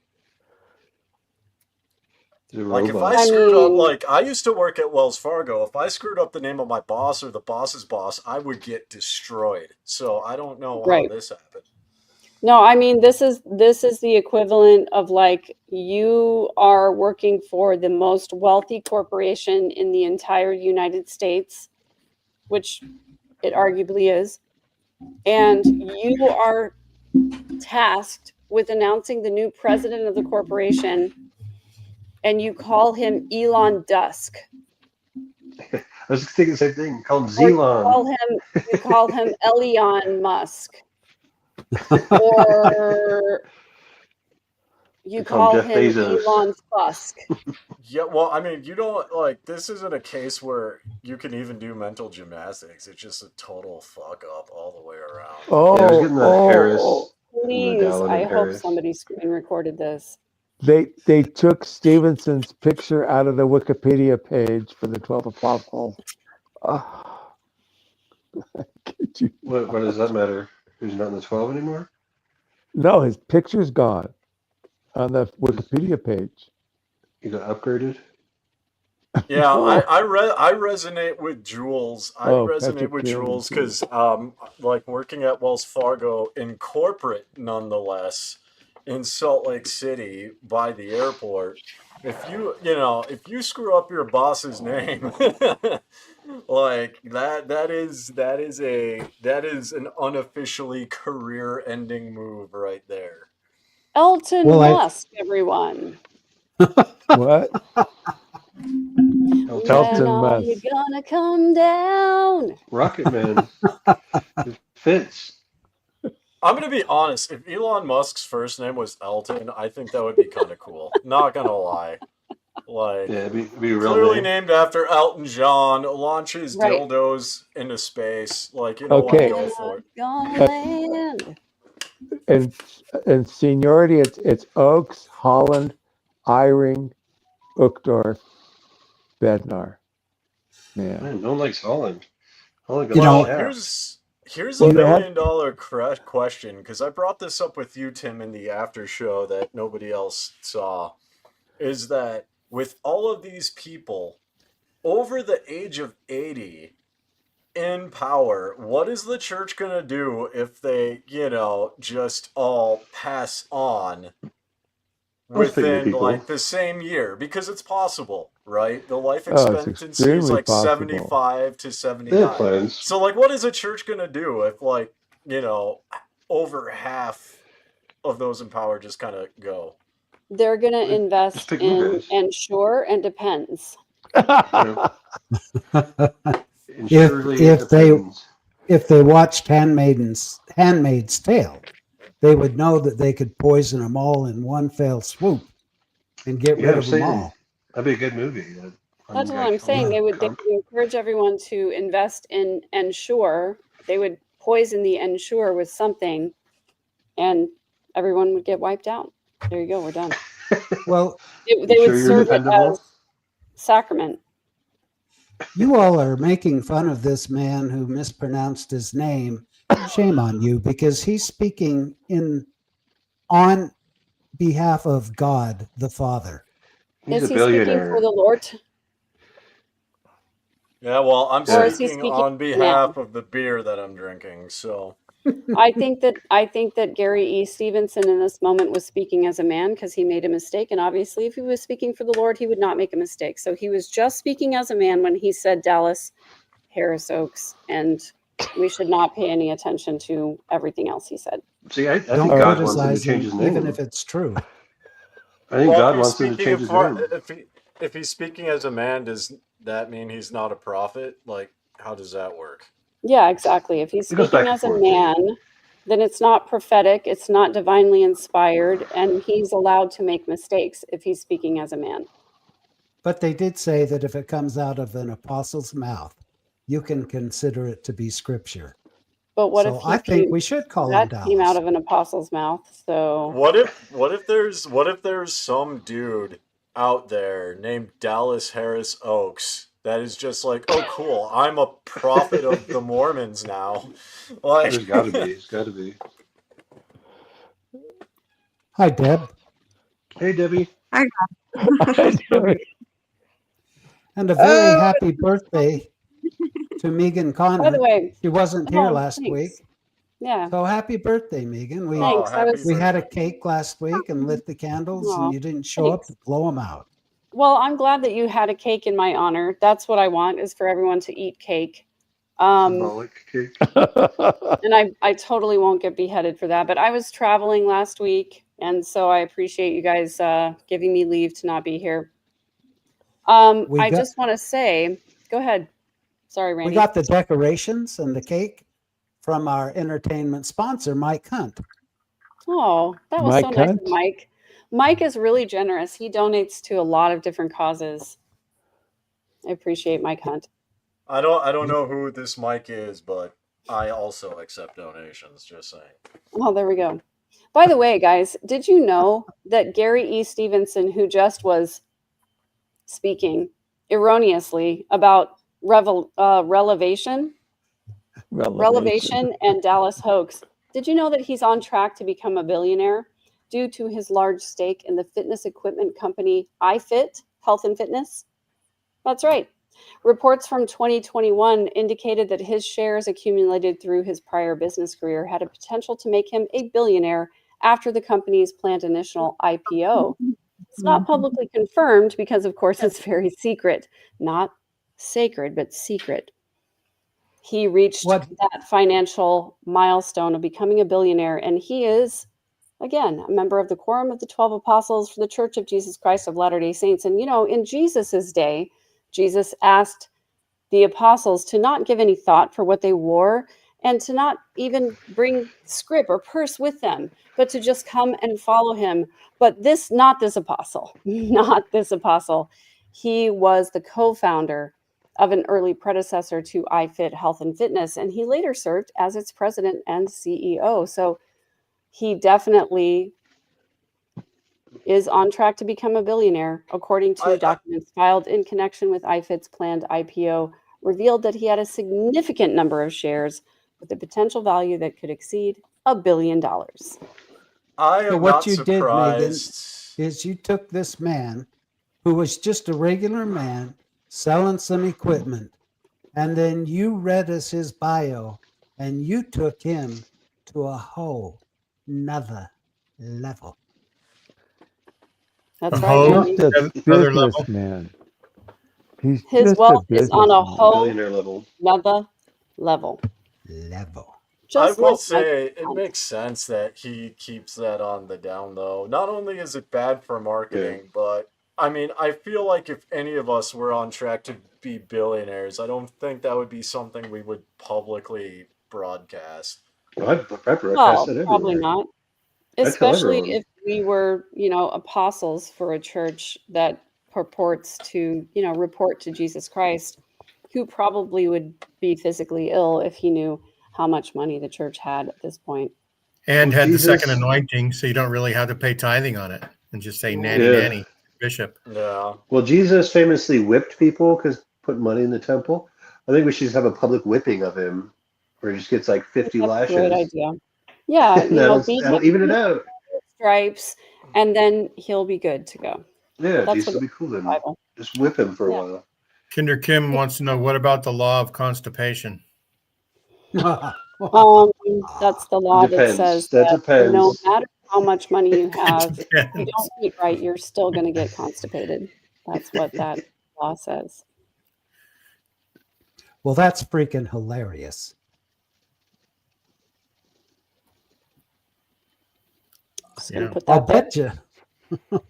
Like if I screwed up, like I used to work at Wells Fargo, if I screwed up the name of my boss or the boss's boss, I would get destroyed. So I don't know how this happened. No, I mean, this is the equivalent of like you are working for the most wealthy corporation in the entire United States, which it arguably is, and you are tasked with announcing the new president of the corporation, and you call him Elon Musk. I was thinking the same thing. Call him Zelon. You call him Elon Musk. Or you call him Elon Musk. Yeah, well, I mean, you don't like this isn't a case where you can even do mental gymnastics. It's just a total fuck up all the way around. Yeah, I was getting the Harris. Please, I hope somebody screen recorded this. They took Stevenson's picture out of the Wikipedia page for the 12 Apostles. What does that matter? He's not in the 12 anymore? No, his picture's gone on the Wikipedia page. He got upgraded? Yeah, I resonate with Jules. I resonate with Jules because like working at Wells Fargo in corporate nonetheless in Salt Lake City by the airport, if you screw up your boss's name, like that is an unofficially career-ending move right there. Elton Musk, everyone. What? Elton Musk. You're gonna come down. Rocket Man. It fits. I'm going to be honest. If Elon Musk's first name was Elton, I think that would be kind of cool. Not going to lie. Like, yeah, it'd be a real clearly name. named after Elton John, launches dildos into space. Like, you know what? Go for it. Gonna land. And seniority, it's Oakes, Holland, Eyring, Uchtdorf, Bednar. Yeah. Man, no one likes Holland. Here's a $1 million question, because I brought this up with you, Tim, in the after show that nobody else saw, is that with all of these people over the age of 80 in power, what is the church going to do if they, just all pass on within like the same year? Because it's possible, right? The life expectancy is like possible. 75 to 79. So like, what is a church going to do if like, over half of those in power just kind of go? They're going to invest in Ensure and Depends. And surely it depends. If they watched Handmaid's Tale, they would know that they could poison them all in one fell swoop and get rid of them all. That'd be a good movie. That's what I'm saying. They would encourage everyone to invest in Ensure. They would poison the Ensure with something, and everyone would get wiped out. There you go. We're done. Well, they would serve it as sacrament. You all are making fun of this man who mispronounced his name. Shame on you, because he's speaking on behalf of God the Father. Is he speaking for the Lord? Yeah, well, I'm speaking on behalf of the beer that I'm drinking. So I think that Gary E. Stevenson in this moment was speaking as a man because he made a mistake, and obviously, if he was speaking for the Lord, he would not make a mistake. So he was just speaking as a man when he said Dallas Harris Oaks, and we should not pay any attention to everything else he said. See, I think God wants him to change his name, even if it's true. I think God wants him to change his name. If he's speaking as a man, does that mean he's not a prophet? Like, how does that work? Yeah, exactly. If he's speaking as a man, then it's not prophetic, it's not divinely inspired, and he's allowed to make mistakes if he's speaking as a man. But they did say that if it comes out of an apostle's mouth, you can consider it to be scripture. But what so if I think we should call him Dallas. Came out of an apostle's mouth. So what if there's some dude out there named Dallas Harris Oaks that is just like, oh cool, I'm a prophet of the Mormons now. Like, there's gotta be. It's gotta be. Hi, Deb. Hey, Debbie. Hi. And a very happy birthday to Megan Connor. By the way, she wasn't here last week. Yeah. So happy birthday, Megan. We had a cake last week and lit the candles, and you didn't show up to blow them out. Well, I'm glad that you had a cake in my honor. That's what I want, is for everyone to eat cake. Symbolic cake. And I totally won't get beheaded for that. But I was traveling last week, and so I appreciate you guys giving me leave to not be here. Just want to say, go ahead. Sorry, Randy. We got the decorations and the cake from our entertainment sponsor, Mike Hunt. Oh, that was so nice of Mike. Mike is really generous. He donates to a lot of different causes. I appreciate Mike Hunt. I don't know who this Mike is, but I also accept donations, just saying. Oh, there we go. By the way, guys, did you know that Gary E. Stevenson, who just was speaking erroneously about Relevation and Dallas Hoax, did you know that he's on track to become a billionaire due to his large stake in the fitness equipment company iFit Health and Fitness? That's right. Reports from 2021 indicated that his shares accumulated through his prior business career had a potential to make him a billionaire after the company's planned initial IPO. It's not publicly confirmed because, of course, it's very secret. Not sacred, but secret. He reached that financial milestone of becoming a billionaire, and he is, again, a member of the Quorum of the 12 Apostles for the Church of Jesus Christ of Latter-day Saints. And, you know, in Jesus's day, Jesus asked the apostles to not give any thought for what they wore and to not even bring scrip or purse with them, but to just come and follow him. But not this apostle. He was the co-founder of an early predecessor to iFit Health and Fitness, and he later served as its president and CEO. So he definitely is on track to become a billionaire, according to documents filed in connection with iFit's planned IPO, revealed that he had a significant number of shares with a potential value that could exceed $1 billion. So what you did, Megan, is you took this man who was just a regular man selling some equipment, and then you read us his bio, and you took him to a whole nother level. That's right. He's a businessman. His wealth is on a whole level. Level. I will say it makes sense that he keeps that on the down low. Not only is it bad for marketing, but I mean, I feel like if any of us were on track to be billionaires, I don't think that would be something we would publicly broadcast. Well, I broadcast Well, it probably everywhere. not. I tell Especially everyone. if we were, apostles for a church that purports to, report to Jesus Christ, who probably would be physically ill if he knew how much money the church had at this point. And Well, had the second Jesus, anointing, so you don't really have to pay tithing on it and just say Yeah. nanny, yeah. nanny, bishop. Yeah. Well, Jesus famously whipped people because put money in the temple. I think we should just have a public whipping of him, where he just gets like 50 That's a great lashes. idea. Yeah, That'll even it out. stripes, and then he'll be good to go. Yeah, That's Jesus what will be the cool then. Bible. Just whip him for a Yeah. while. Kinder Kim wants to know, what about the law of constipation? That's the law that Depends. says That that no depends. matter how much money you It have, if you depends. don't eat right, you're still going to get constipated. That's what that law says. Well, that's freaking hilarious. Just going to Yeah. put I'll that there. bet you.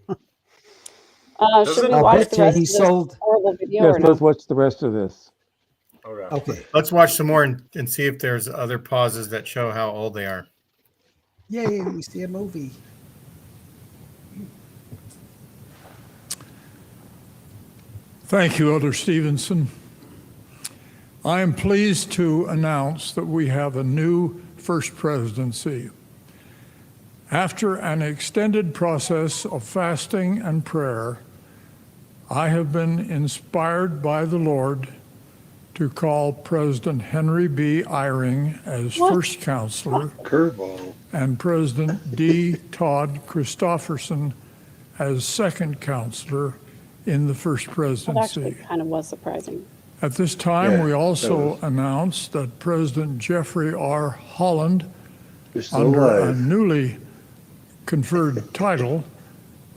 Should we I'll watch bet the you rest he of this sold. horrible video Yes, or no? let's watch the rest of this. Okay. Okay. Let's watch some more and see if there's other pauses that show how old they are. Yay, we see a movie. Thank you, Elder Stevenson. I am pleased to announce that we have a new First Presidency. After an extended process of fasting and prayer, I have been inspired by the Lord to call President Henry B. Eyring as first counselor Curveball. and President D. Todd Christofferson as second counselor in the First That Presidency. actually kind of was surprising. At this time, Yeah, we that also was. announced that President Jeffrey R. Holland, You're still under a alive. newly conferred title,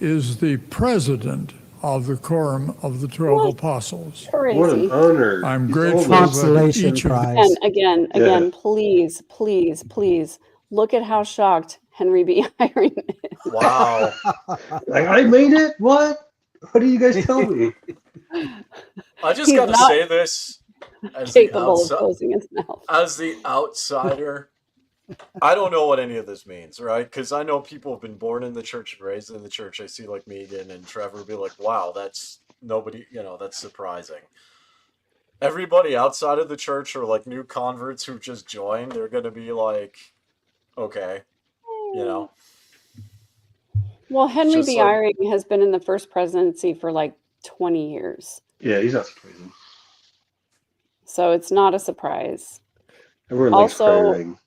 is the president of the Quorum of the 12 What? Apostles. What an Crazy. honor. I'm He's grateful old. that Consolation each of prize. And Yeah. again, please, please, please look at how shocked Henry B. Eyring is. Wow. Like, I made it? What? What do you guys tell me? I just He's got to not say this as the, capable of closing his mouth. as the outsider. I don't know what any of this means, right? Because I know people have been born in the church and raised in the church. I see like Megan and Trevor be like, wow, that's nobody, that's surprising. Everybody outside of the church or like new converts who just joined, they're going to be like, okay, Well, Henry just B. like- Eyring has been in the first presidency for like 20 years. Yeah, he's not surprising. So it's not a surprise. Everyone likes Also, crying.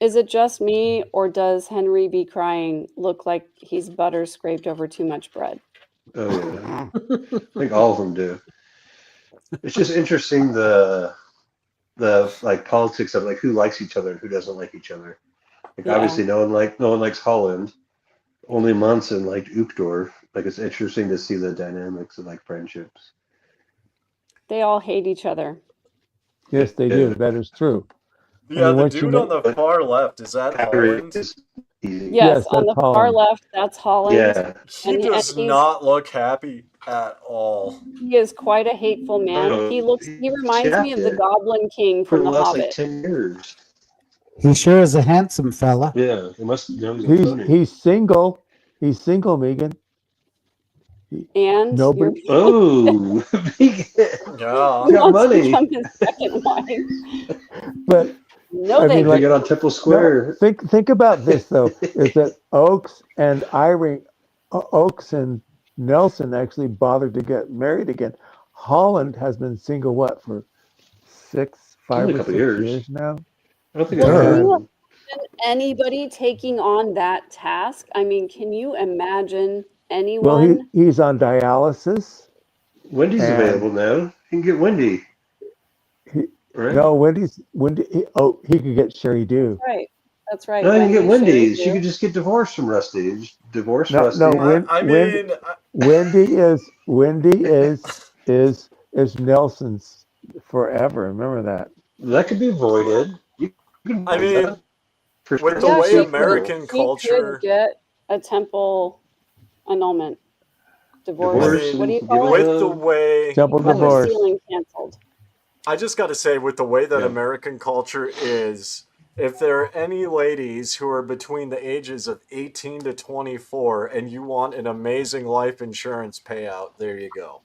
is it just me, or does Henry B. Crying look like he's butter scraped over too much bread? Oh yeah, I think all of them do. It's just interesting the like politics of like who likes each other and who doesn't like each other. Like Yeah. obviously no one likes Holland. Only Munson liked Uchtdorf. Like it's interesting to see the dynamics of like friendships. They all hate each other. Yes, they Yeah. do. That is true. Yeah, the once you dude know- on the far left, is that Holland? Is easy. Yes, Yes, on the that's far Holland. left, that's Holland. Yeah. He And does he's- not look happy at all. He is quite a hateful man. No, He reminds me of the yeah. Goblin King For from the The last Hobbit. like 10 years. He sure is a handsome fella. Yeah, it must know he's He's funny. he's single. He's single, Megan. And Nobody- Oh, Megan. Yeah. he got wants to money. become his second wife. But No, I they mean, They like- get on Temple no, Square. think about this though: is that Oakes and Oakes and Nelson actually bothered to get married again. Holland has been single for 5 Only a or couple 6 years. years now. I don't think Well, it's Sure. can you happened. imagine anybody taking on that task? I mean, can you imagine Well, anyone? he's on dialysis. Wendy's And- available now. You can get Wendy. He- Right? No, Wendy. He could get Sherry Dew. Right. That's right. No, you can get Wendy, Sherry Wendy's. She Dew. could just get divorced from Rusty. Just divorce No, Rusty. no, I Wendy- mean, Wendy is Nelson's forever. Remember that. That could be avoided. You can I avoid mean, that. For with the sure. way she American could culture, get a temple annulment. Divorce. What do you call with it? the way Double Have her divorce. sealing canceled. I just got to say, with the way that Yeah. American culture is, if there are any ladies who are between the ages of 18 to 24 and you want an amazing life insurance payout, there you go.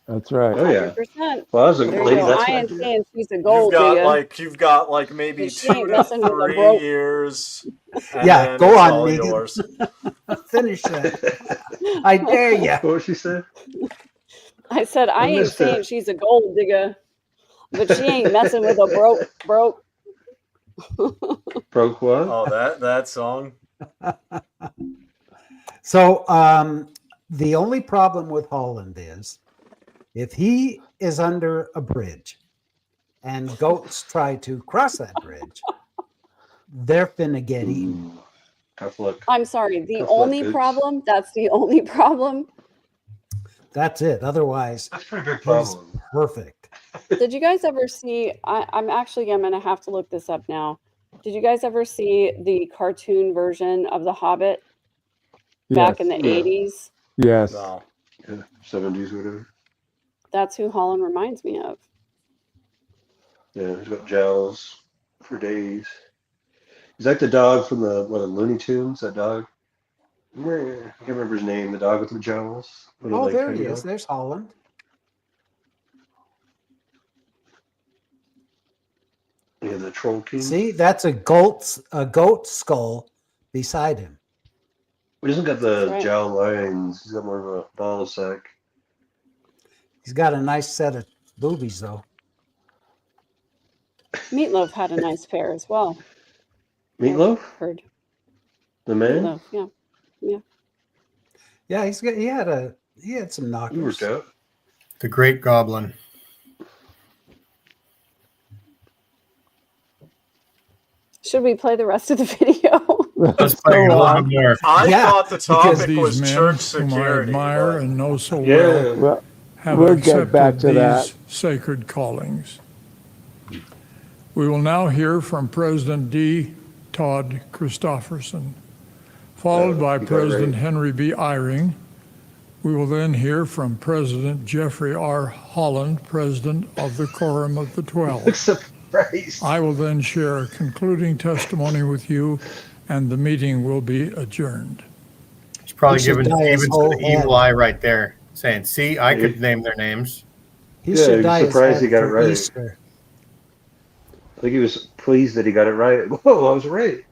That's right. Oh yeah. 100%. Well, I was a There you lady. go. That's I what I ain't did. saying she's a You've gold digger. got like maybe She ain't 2 to messing with a 3 broke. years, and Yeah, then go it's on, all Megan. yours. Finish that. I dare you. What was she say? I said I ain't missed saying it. she's a gold digger, but she ain't messing with a broke. Broke what? Oh, that song. So the only problem with Holland is if he is under a bridge and goats try to cross that bridge, they're finna get eaten. Ooh, tough luck. I'm sorry. The Tough luck, only goats. problem. That's the only problem. That's it. Otherwise, That's a pretty big he's problem. perfect. Did you guys ever see? I'm going to have to look this up now. Did you guys ever see the cartoon version of The Hobbit back in the Yeah. 80s? Yes. No. Yeah, 70s or whatever. That's who Holland reminds me of. Yeah, he's got jowls for days. He's like the dog from the Looney Tunes. That dog. I can't remember his name. The dog with the jowls. Little, Oh, like, there tiny he is. dog. There's Holland. Yeah, the Troll King. See, that's a goat skull beside him. He doesn't got the That's right. jowl lines. He's got more of a ball sack. He's got a nice set of boobies, though. Meatloaf had a nice pair as well. Meatloaf? Heard. The man? Meatloaf, yeah. Yeah, he had some knockers. He worked out. The Great Goblin. Should we play the rest of the video? Let's play a little bit more. I Yeah, thought the because topic These was men church whom I security. admire but- and know so well Yeah. Well, have we'll accepted get back to these that. sacred callings. We will now hear from President D. Todd Christofferson, followed by you got it President right. Henry B. Eyring. We will then hear from President Jeffrey R. Holland, President of the Quorum of the 12. Surprise. I will then share a concluding testimony with you, and the meeting will be adjourned. He's probably He should giving dye his Stevens whole the evil head. eye right there, saying, "See, I could name their names." He Yeah, should I'm dye his surprised head he got it for right. Easter. I think he was pleased that he got it right. Whoa, I was right.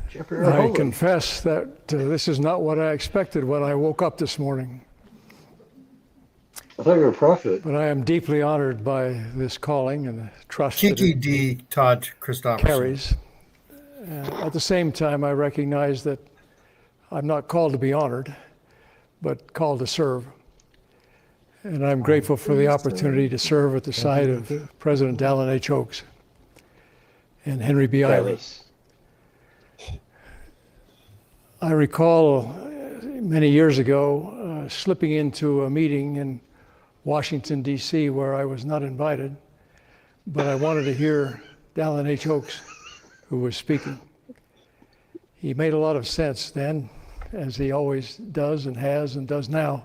Jeffrey R. I Holland. confess that this is not what I expected when I woke up this morning, I thought you were a prophet. but I am deeply honored by this calling and the trust that Kiki it D. Todd Christofferson. carries. At the same time, I recognize that I'm not called to be honored, but called to serve. And I'm grateful for the opportunity to serve at the side of President Dallin H. Oaks and Henry B. Eyring. Dallas. I recall many years ago slipping into a meeting in Washington, D.C., where I was not invited, but I wanted to hear Dallin H. Oaks, who was speaking. He made a lot of sense then, as he always does and has and does now.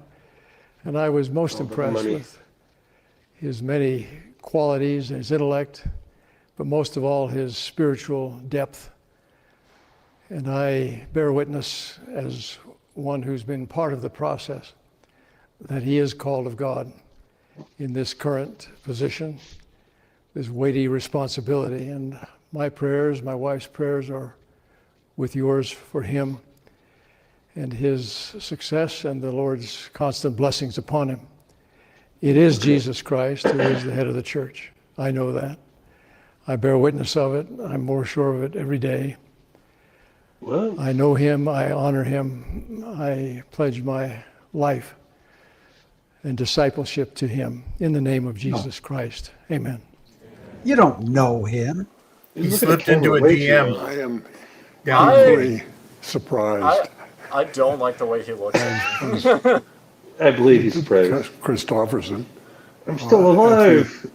And I was most impressed money. with his many qualities, his intellect, but most of all, his spiritual depth. And I bear witness, as one who's been part of the process, that he is called of God in this current position, this weighty responsibility. And my prayers, my wife's prayers, are with yours for him and his success and the Lord's constant blessings upon him. It is Jesus Christ who is the head of the church. I know that. I bear witness of it. I'm more sure of it every day. Well, I know him. I honor him. I pledge my life and discipleship to him in the name of Jesus Christ. Amen. You don't know him. He slipped into a way too DM. much. I am down deeply surprised. I don't like the way he looks at me. I believe he's surprised. Christofferson, I'm still alive.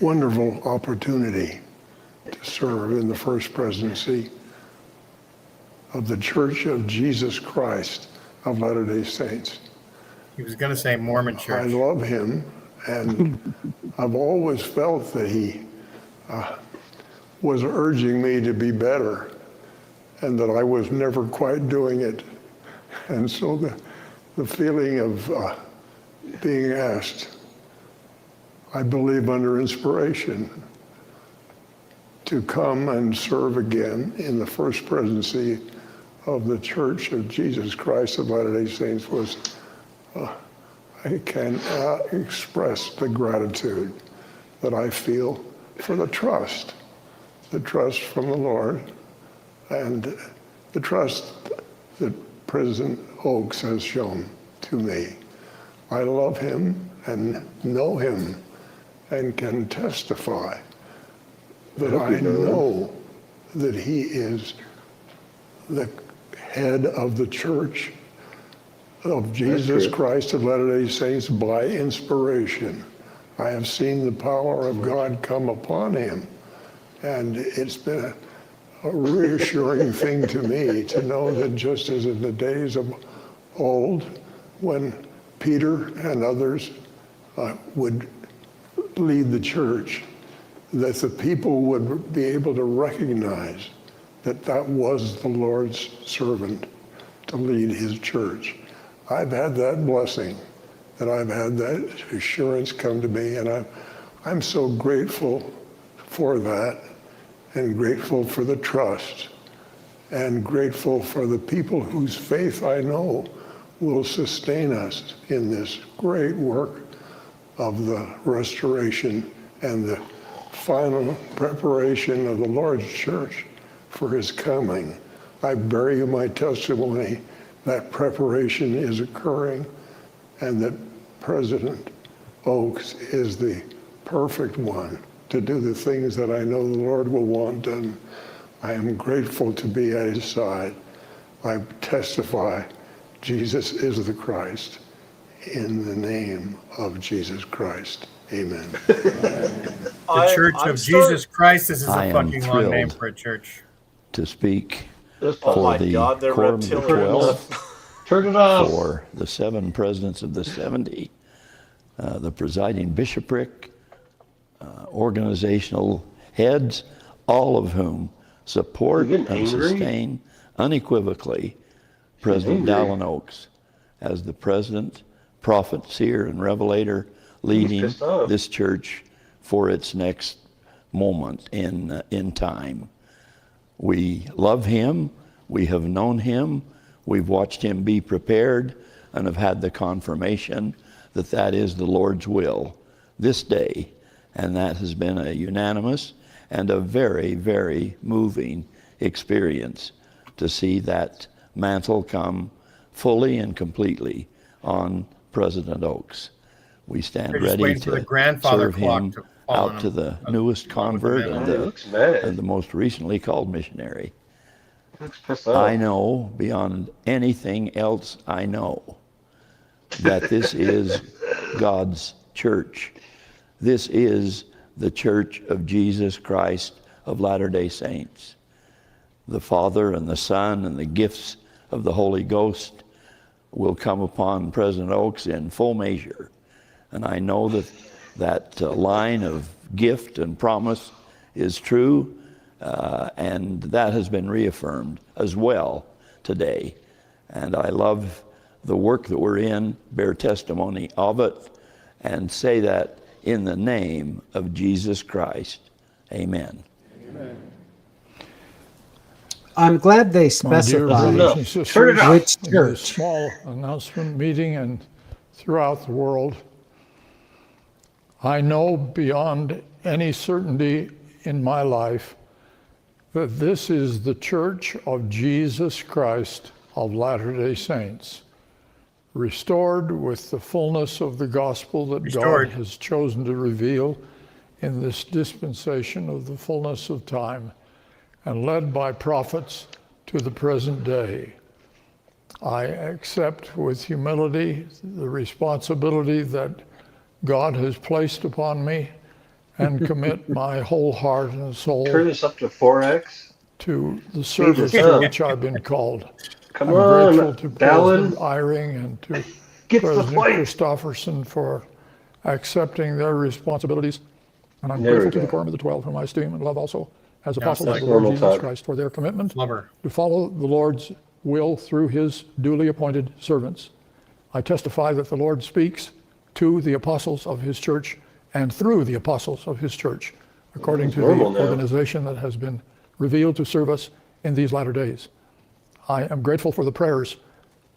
wonderful opportunity to serve in the first presidency of the Church of Jesus Christ of Latter-day Saints. He was going to say Mormon I church. love him, and I've always felt that he was urging me to be better, and that I was never quite doing it. And so the feeling of being asked, I believe under inspiration, to come and serve again in the first presidency of the Church of Jesus Christ of Latter-day Saints was, I can express the gratitude that I feel for the trust from the Lord, and the trust that President Oaks has shown to me. I love him and know him and can testify that I know that he is the head of the Church of Jesus Christ of Latter-day Saints by inspiration. I have seen the power of God come upon him, and it's been a reassuring thing to me to know that just as in the days of old, when Peter and others would lead the church, that the people would be able to recognize that that was the Lord's servant to lead his church. I've had that blessing, that I've had that assurance come to me, and I'm so grateful for that, and grateful for the trust, and grateful for the people whose faith I know will sustain us in this great work of the restoration and the final preparation of the Lord's church for his coming. I bear you my testimony that preparation is occurring, and that President Oaks is the perfect one to do the things that I know the Lord will want done. I am grateful to be at his side. I testify Jesus is the Christ. In the name of Jesus Christ, amen. The Church of Jesus Christ. This is a fucking long name for a church. To speak Oh for my the God, they're Quorum of the reptilians. 12, Turn it off. for the 7 presidents of the 70, the presiding bishopric, organizational heads, all of whom support and sustain unequivocally President Dallin Oaks as the president, prophet, seer, and revelator leading this church for its next moment in time. We love him. We have known him. We've watched him be prepared and have had the confirmation that that is the Lord's will this day. And that has been a unanimous and a very, very moving experience to see that mantle come fully and completely on President Oaks. We stand ready to serve him out to the newest convert and the most recently called missionary. I know beyond anything else I know that this is God's church. This is the Church of Jesus Christ of Latter-day Saints. The Father and the Son and the gifts of the Holy Ghost will come upon President Oaks in full measure. And I know that that line of gift and promise is true, and that has been reaffirmed as well today. And I love the work that we're in, bear testimony of it, and say that in the name of Jesus Christ. Amen. Amen. I'm glad they specify which church. church. In this small announcement meeting and throughout the world, I know beyond any certainty in my life that this is the Church of Jesus Christ of Latter-day Saints, restored with the fullness of the gospel that God has chosen to reveal in this dispensation of the fullness of time, and led by prophets to the present day. I accept with humility the responsibility that God has placed upon me, and commit my whole heart and soul. Turn this up to 4x. To the service to which I've been called. I'm grateful to President Eyring and to Get to the President point. Christofferson for accepting their responsibilities. And I'm There we grateful to the go. Quorum of the 12, whom I esteem and love also as Yeah, apostles it's of the like Lord normal Jesus talk. Christ, for their commitment Lover. to follow the Lord's will through his duly appointed servants. I testify that the Lord speaks to the apostles of his church and through the apostles of his church, according to the normal now. organization that has been revealed to serve us in these latter days. I am grateful for the prayers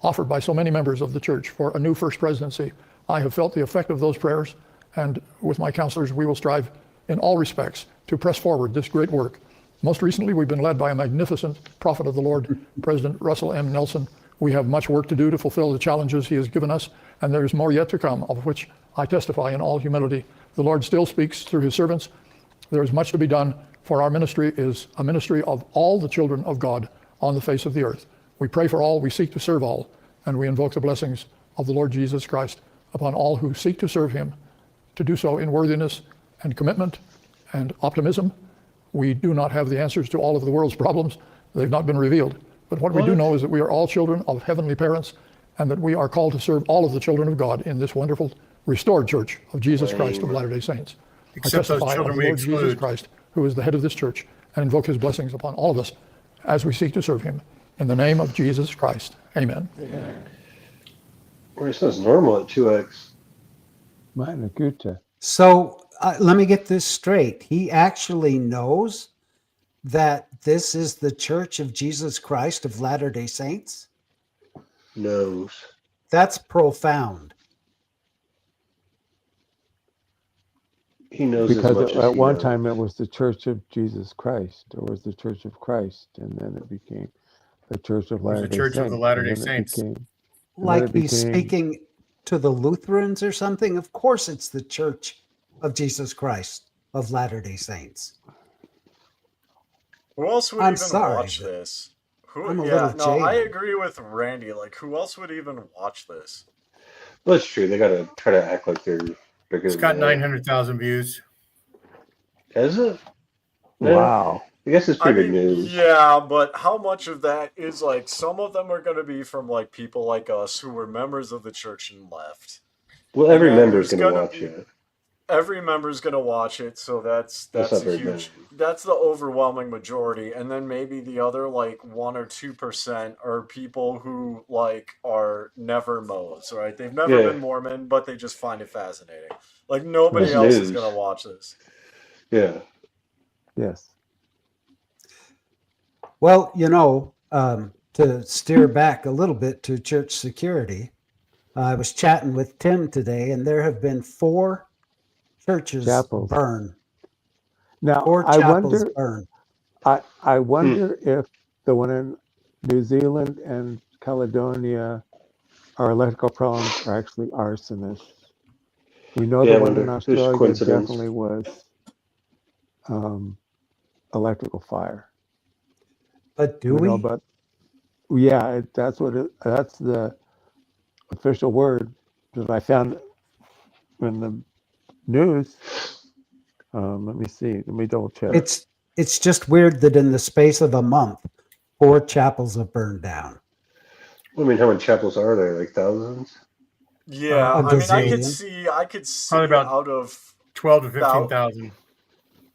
offered by so many members of the church for a new first presidency. I have felt the effect of those prayers, and with my counselors, we will strive in all respects to press forward this great work. Most recently, we've been led by a magnificent prophet of the Lord, President Russell M. Nelson. We have much work to do to fulfill the challenges he has given us, and there is more yet to come, of which I testify in all humility. The Lord still speaks through his servants. There is much to be done, for our ministry is a ministry of all the children of God on the face of the earth. We pray for all, we seek to serve all, and we invoke the blessings of the Lord Jesus Christ upon all who seek to serve him, to do so in worthiness and commitment and optimism. We do not have the answers to all of the world's problems. They've not been revealed. But what we do know is that we are all children of heavenly parents, and that we are called to serve all of the children of God in this wonderful restored church of Jesus Christ of Latter-day Saints. Except those I testify children of the we Lord Jesus exclude. Christ, who is the head of this church, and invoke his blessings upon all of us as we seek to serve him. In the name of Jesus Christ. Amen. Well, it says normal at 2x. Meine Güte. So let me get this straight. He actually knows that this is the Church of Jesus Christ of Latter-day Saints? Knows. That's profound. He knows as Because much as at he one knows. time it was the Church of Jesus Christ, or was the Church of Christ, and then it became the Church of was the Latter-day Church of Saints. the Latter-day and then Saints. It became, and then Like it he's became- speaking to the Lutherans or something? Of course it's the Church of Jesus Christ of Latter-day Saints. Who else would I'm even sorry, watch but this? Who? I'm a Yeah, little no, I jaded. agree with Randy. Like, who else would even watch this? Well, that's true. They got to try to act like they're bigger It's than got they are. 900,000 views. Is it? Wow. I guess it's pretty big news. Yeah, but how much of that is like some of them are going to be from like people like us who were members of the church and left. Well, And every then member's there's going to gonna watch be- it. Every member's going to watch it, so that's That's a not very huge. many. That's the overwhelming majority, and then maybe the other like 1 or 2% are people who like are never Moes, right? They've never Yeah. been Mormon, but they just find it fascinating. Like nobody It's else is news. going to watch this. Yeah. Yes. Well, to steer back a little bit to church security, I was chatting with Tim today, and there have been 4 churches Chapels. burn. Now, 4 I chapels wonder, burn. I wonder if the one in New Zealand and Caledonia are electrical problems or actually arsonists. We know Yeah, I the one in wonder. There's Australia coincidence. definitely was electrical fire. But do We know we? about, that's the official word that I found in the news. Let me see. Let me double check. It's just weird that in the space of a month, 4 chapels have burned down. I mean, how many chapels are there? Like thousands? Yeah, A I mean, I gazillion. could see Probably about out of 12 to 15,000.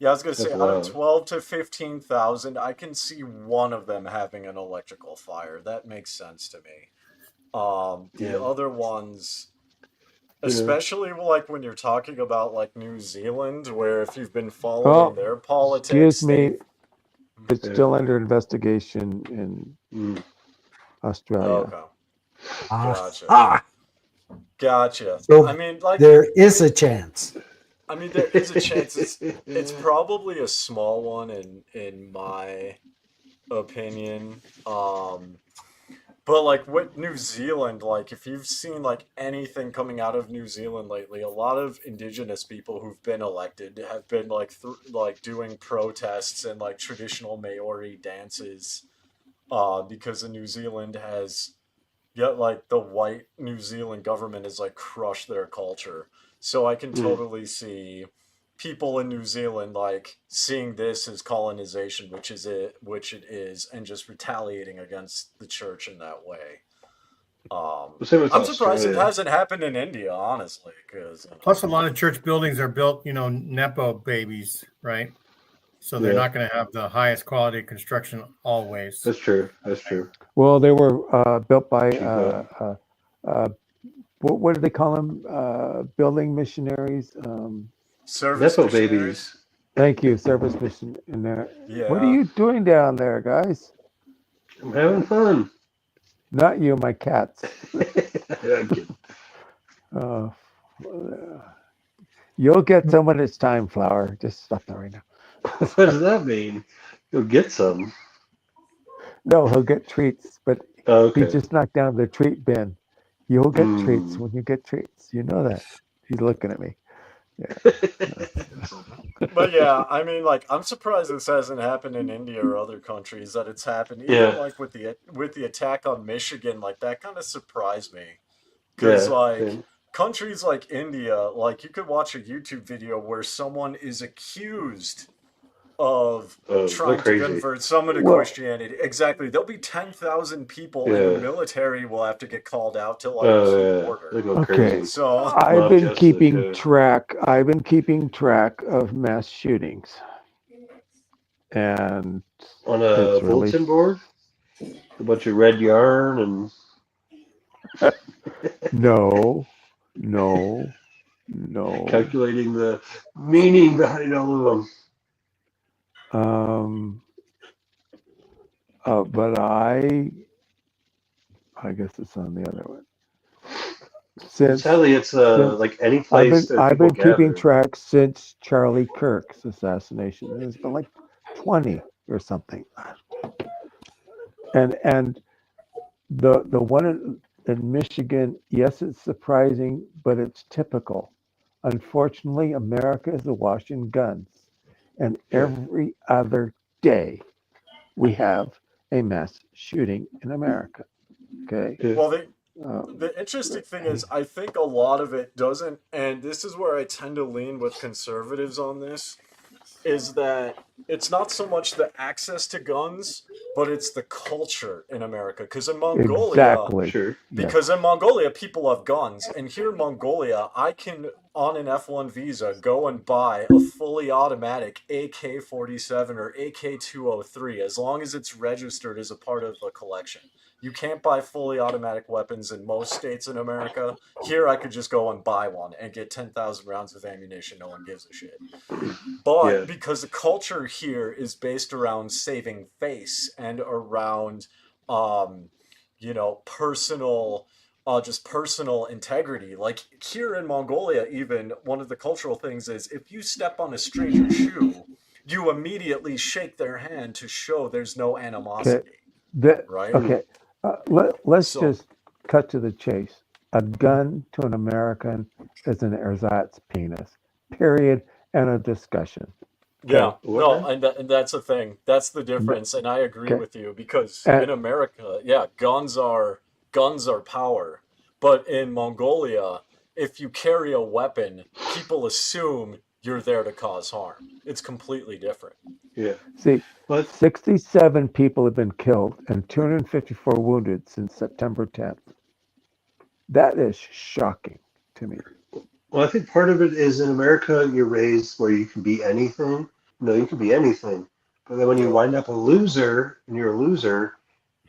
Yeah, I was gonna say That's out wild. of 12 to 15,000, I can see one of them having an electrical fire. That makes sense to me. The Yeah. other ones, You know. especially like when you're talking about like New Zealand, where if you've been following their politics, Excuse me. It's Yeah. still under investigation in Mm. Australia. Okay, gotcha, Ah, gotcha. so I mean, like, there is a chance. I mean, there is a chance. It's probably a small one in my opinion. But like with New Zealand, like if you've seen like anything coming out of New Zealand lately, a lot of indigenous people who've been elected have been like like doing protests and like traditional Maori dances, because of New Zealand has, yet like the white New Zealand government has like crushed their culture. So I can totally see people in New Zealand like seeing this as colonization, which it is, and just retaliating against the church in that way. Same with I'm surprised it Australia. hasn't happened in India, honestly, because Plus, a lot of church buildings are built, Nepo babies, right? So they're Yeah. not going to have the highest quality construction always. That's true. That's true. Well, they were built by Cheap what do they call them? Building missionaries. service Nepo missionaries. babies. Thank you, service missionary. Yeah. What are you doing down there, guys? I'm having fun. Not you, my cats. I'm kidding. Uh, you'll get some when it's time, Flower. Just stop that right now. What does that mean? You'll get some. No, he'll get treats, but Oh, he okay. just knocked down the treat bin. You'll get treats Mm. when you get treats. You know that. He's looking at me. But yeah, I mean, like, I'm surprised this hasn't happened in India or other countries. That it's happened, even Yeah. like with the attack on Michigan, like that kind of surprised me, because Yeah. like Same. countries like India, like you could watch a YouTube video where someone is accused of Oh, trying they're to crazy. convert someone to Well- Christianity. Exactly, there'll be 10,000 people, and Yeah. the military will have to get called out to like Oh, keep yeah. They order. go Okay. crazy. So I've Mob been justice, keeping yeah. track. I've been keeping track of mass shootings, and On a it's really bulletin board, a bunch of red yarn and no. calculating the meaning behind all of them. But I guess it's on the other one. Since Sadly, it's since like any place that I've people been keeping gather. track since Charlie Kirk's assassination. It's been like 20 or something. And the one in Michigan, yes, it's surprising, but it's typical. Unfortunately, America is awash in guns, and every other day we have a mass shooting in America. Okay. Yeah. well, Um, the interesting thing is, I think a lot of it doesn't, and this is where I tend to lean with conservatives on this, is that it's not so much the access to guns, but it's the culture in America. Because in Mongolia, exactly. Sure. because in Mongolia, people have guns. And here in Mongolia, I can, on an F1 visa, go and buy a fully automatic AK-47 or AK-203, as long as it's registered as a part of a collection. You can't buy fully automatic weapons in most states in America. Here, I could just go and buy one and get 10,000 rounds of ammunition. No one gives a shit. But Yeah. because the culture here is based around saving face and around, personal, just personal integrity. Like here in Mongolia, even one of the cultural things is if you step on a stranger's shoe, you immediately shake their hand to show there's no animosity. Right? Okay. Let's So- just cut to the chase. A gun to an American is an ersatz penis. Period. And a discussion. Yeah, What no, now? and that's the thing. That's the difference, and I agree Okay. with you because And- in America, yeah, guns are power, but in Mongolia, if you carry a weapon, people assume you're there to cause harm. It's completely different. Yeah. See, But 67 people have been killed and 254 wounded since September 10th. That is shocking to me. well, I think part of it is in America you're raised where you can be anything. You can be anything. But then when you wind up a loser and you're a loser,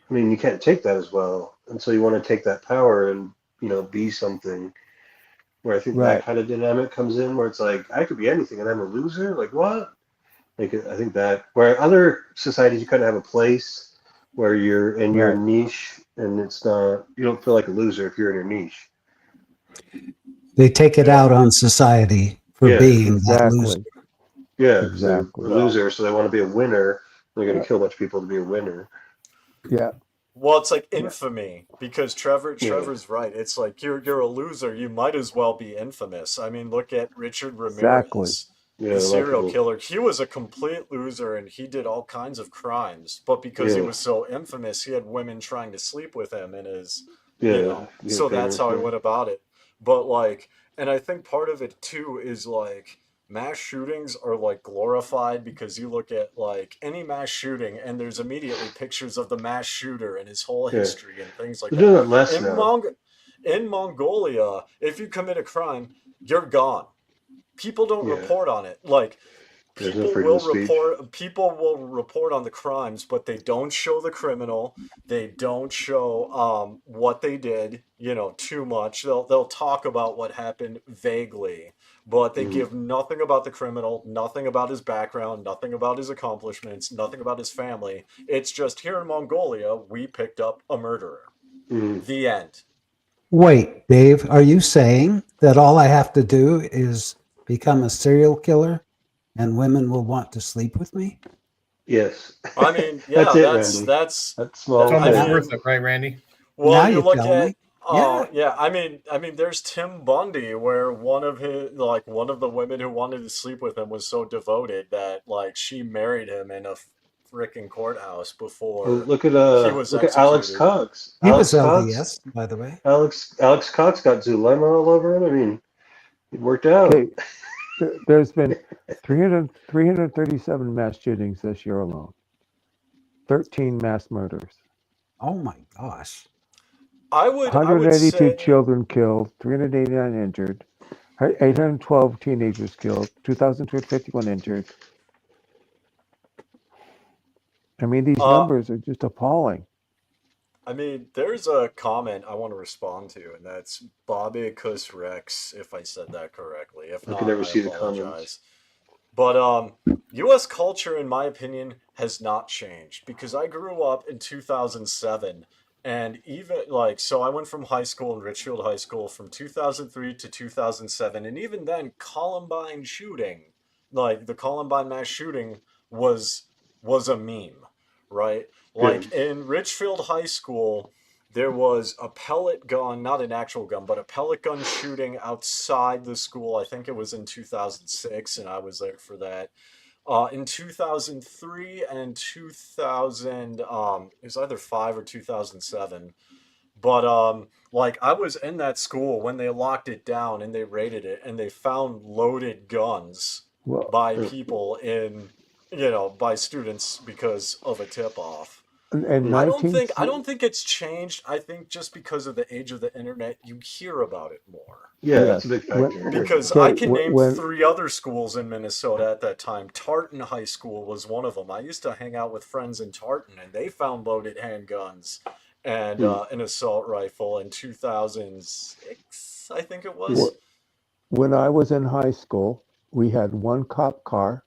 I mean, you can't take that as well. And so you want to take that power and, be something. Where I think Right. that kind of dynamic comes in where it's like, I could be anything and I'm a loser? Like, what? Like, I think that, where other societies, you kind of have a place where you're in your Right. niche and it's not, you don't feel like a loser if you're in your niche. They take it out on society for Yeah, being that loser. Exactly. Yeah, 'cause they're Exactly. a loser, so they want to be a winner. They're going to kill a bunch of people to be a winner. Yeah. Well, it's like infamy because Trevor's right. It's like you're a loser. You might as well be infamous. I mean, look at Richard Ramirez, Exactly. Yeah, a the lot of serial people- killer. He was a complete loser and he did all kinds of crimes. But because he Yeah. was so infamous, he had women trying to sleep with him in his, Yeah, so that's how he went about it. But like, and I think part of it too is like mass shootings are like glorified because you look at like any mass shooting and there's immediately pictures of the mass shooter and his whole Yeah. history and things like They're that. doing it less In now. In Mongolia, if you commit a crime, you're gone. People don't Yeah. report on it. Like, There's no freedom of speech. people will report on the crimes, but they don't show the criminal. They don't show what they did, too much. They'll talk about what happened vaguely, but they give nothing about the criminal, nothing about his background, nothing about his accomplishments, nothing about his family. It's just, here in Mongolia, we picked up a murderer. The end. Wait, Dave, are you saying that all I have to do is become a serial killer and women will want to sleep with me? Yes. I mean, yeah, That's it, that's Randy. that's That's small. It's I almost mean, worth it, right, Randy? well, Now you you look tell at me. Yeah. yeah, I mean, there's Tim Bundy, where one of the women who wanted to sleep with him was so devoted that like she married him in a freaking courthouse Well, before look he was at Alex executed. Cox. He was Alex Cox. LDS, by the way. Alex Cox got Zulema all over him. I mean, it worked out. Okay, there's been 337 mass shootings this year alone. 13 mass murders. Oh my gosh. I would 182 say children killed, 389 injured, 812 teenagers killed, 2,251 injured. I mean, these numbers are just appalling. I mean, there's a comment I want to respond to, and that's Bobicus Rex, if I said that correctly. If I not, can never I see the apologize. comments. But U.S. culture, in my opinion, has not changed, because I grew up in 2007, and even so I went from high school in Richfield High School from 2003 to 2007, and even then, Columbine shooting, like the Columbine mass shooting, was a meme, right? Like in Richfield High School, there was a pellet gun, not an actual gun, but a pellet gun shooting outside the school. I think it was in 2006, and I was there for that. In 2003 and 2000, it was either 5 or 2007. But I was in that school when they locked it down and they raided it, and they found loaded guns by people by students because of a tip-off. And I don't think it's changed. I think just because of the age of the internet, you hear about it more. Yeah, that's a big factor. Because I can name 3 other schools in Minnesota at that time. Tartan High School was one of them. I used to hang out with friends in Tartan, and they found loaded handguns and an assault rifle in 2006, I think it was. When I was in high school, we had one cop car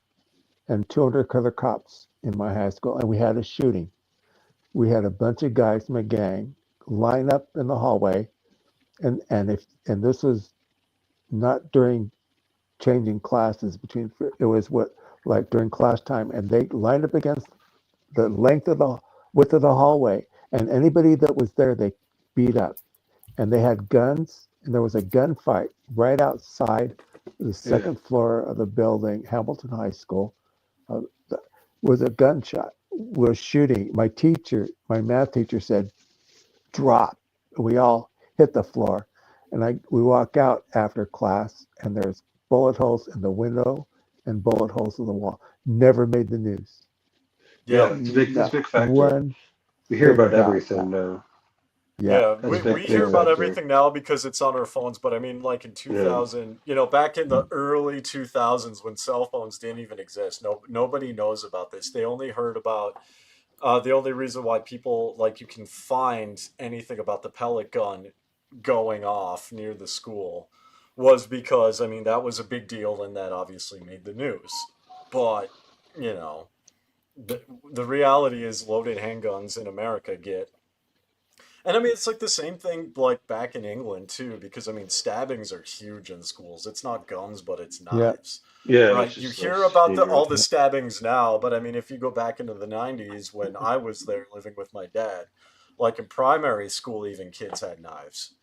and 2 undercover cops in my high school, and we had a shooting. We had a bunch of guys from a gang line up in the hallway, and this was not during changing classes it was during class time, and they lined up against the width of the hallway, and anybody that was there they beat up, and they had guns, and there was a gunfight right outside the second floor of the building, Hamilton High School. Was a gunshot. Was shooting. My math teacher said, "Drop." We all hit the floor, and we walk out after class, and there's bullet holes in the window and bullet holes in the wall. Never made the news. Yeah, it's a big factor. We hear about everything now. Yeah, we hear about everything now because it's on our phones. But I mean, like in 2000, back in the early 2000s when cell phones didn't even exist, nobody knows about this. They only heard about the only reason why people you can find anything about the pellet gun going off near the school was because that was a big deal, and that obviously made the news. But the reality is loaded handguns in America get. And it's like the same thing like back in England too, because stabbings are huge in schools. It's not guns, but it's knives. Yeah. Right. You hear about all the stabbings now, but if you go back into the 90s when I was there living with my dad, like in primary school, even kids had knives.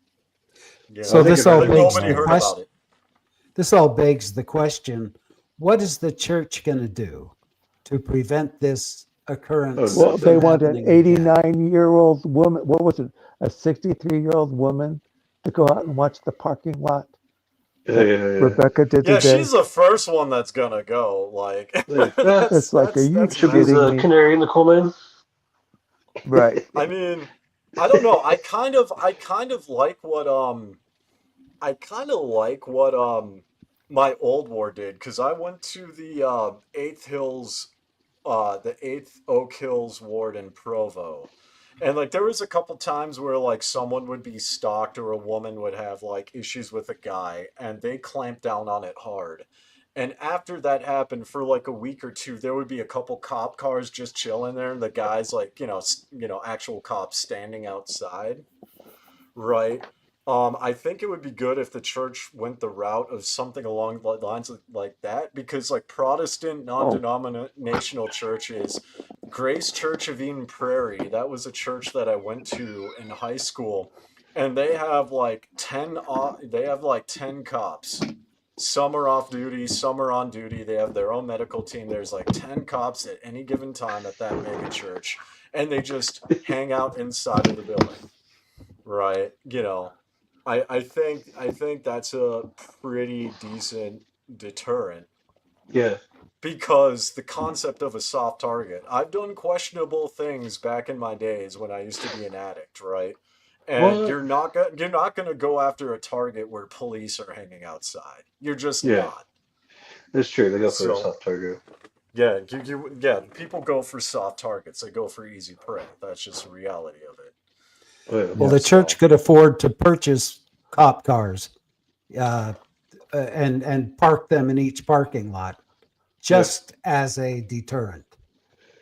So this all begs nobody heard about it. This all begs the question: what is the church going to do to prevent this occurrence? Well, they want an 89-year-old woman. What was it? A 63-year-old woman to go out and watch the parking lot. Yeah. Rebecca did today. Yeah, she's the first one that's gonna go. It's like, are you kidding me? Canary in the coal mine. Right. I don't know. I kind of like what my old war did, because I went to the the Eighth Oak Hills ward in Provo. And like there was a couple times where like someone would be stalked or a woman would have like issues with a guy and they clamped down on it hard. And after that happened for like a week or two, there would be a couple cop cars just chilling there and the guys like, actual cops standing outside. Right. I think it would be good if the church went the route of something along the lines of like that, because like Protestant non-denominational churches, Grace Church of Eden Prairie, that was a church that I went to in high school, and they have like 10 cops. Some are off duty, some are on duty. They have their own medical team. There's like 10 cops at any given time at that mega church, and they just hang out inside of the building. Right. I think that's a pretty decent deterrent, Yeah. because the concept of a soft target. I've done questionable things back in my days when I used to be an addict, right? And What? you're not gonna go after a target where police are hanging outside. You're just Yeah. not. That's true. They go for a So soft target. yeah, people go for soft targets. They go for easy prey. That's just the reality of it. Oh, yeah. Well, the church could afford to purchase cop cars and park them in each parking lot just as a deterrent.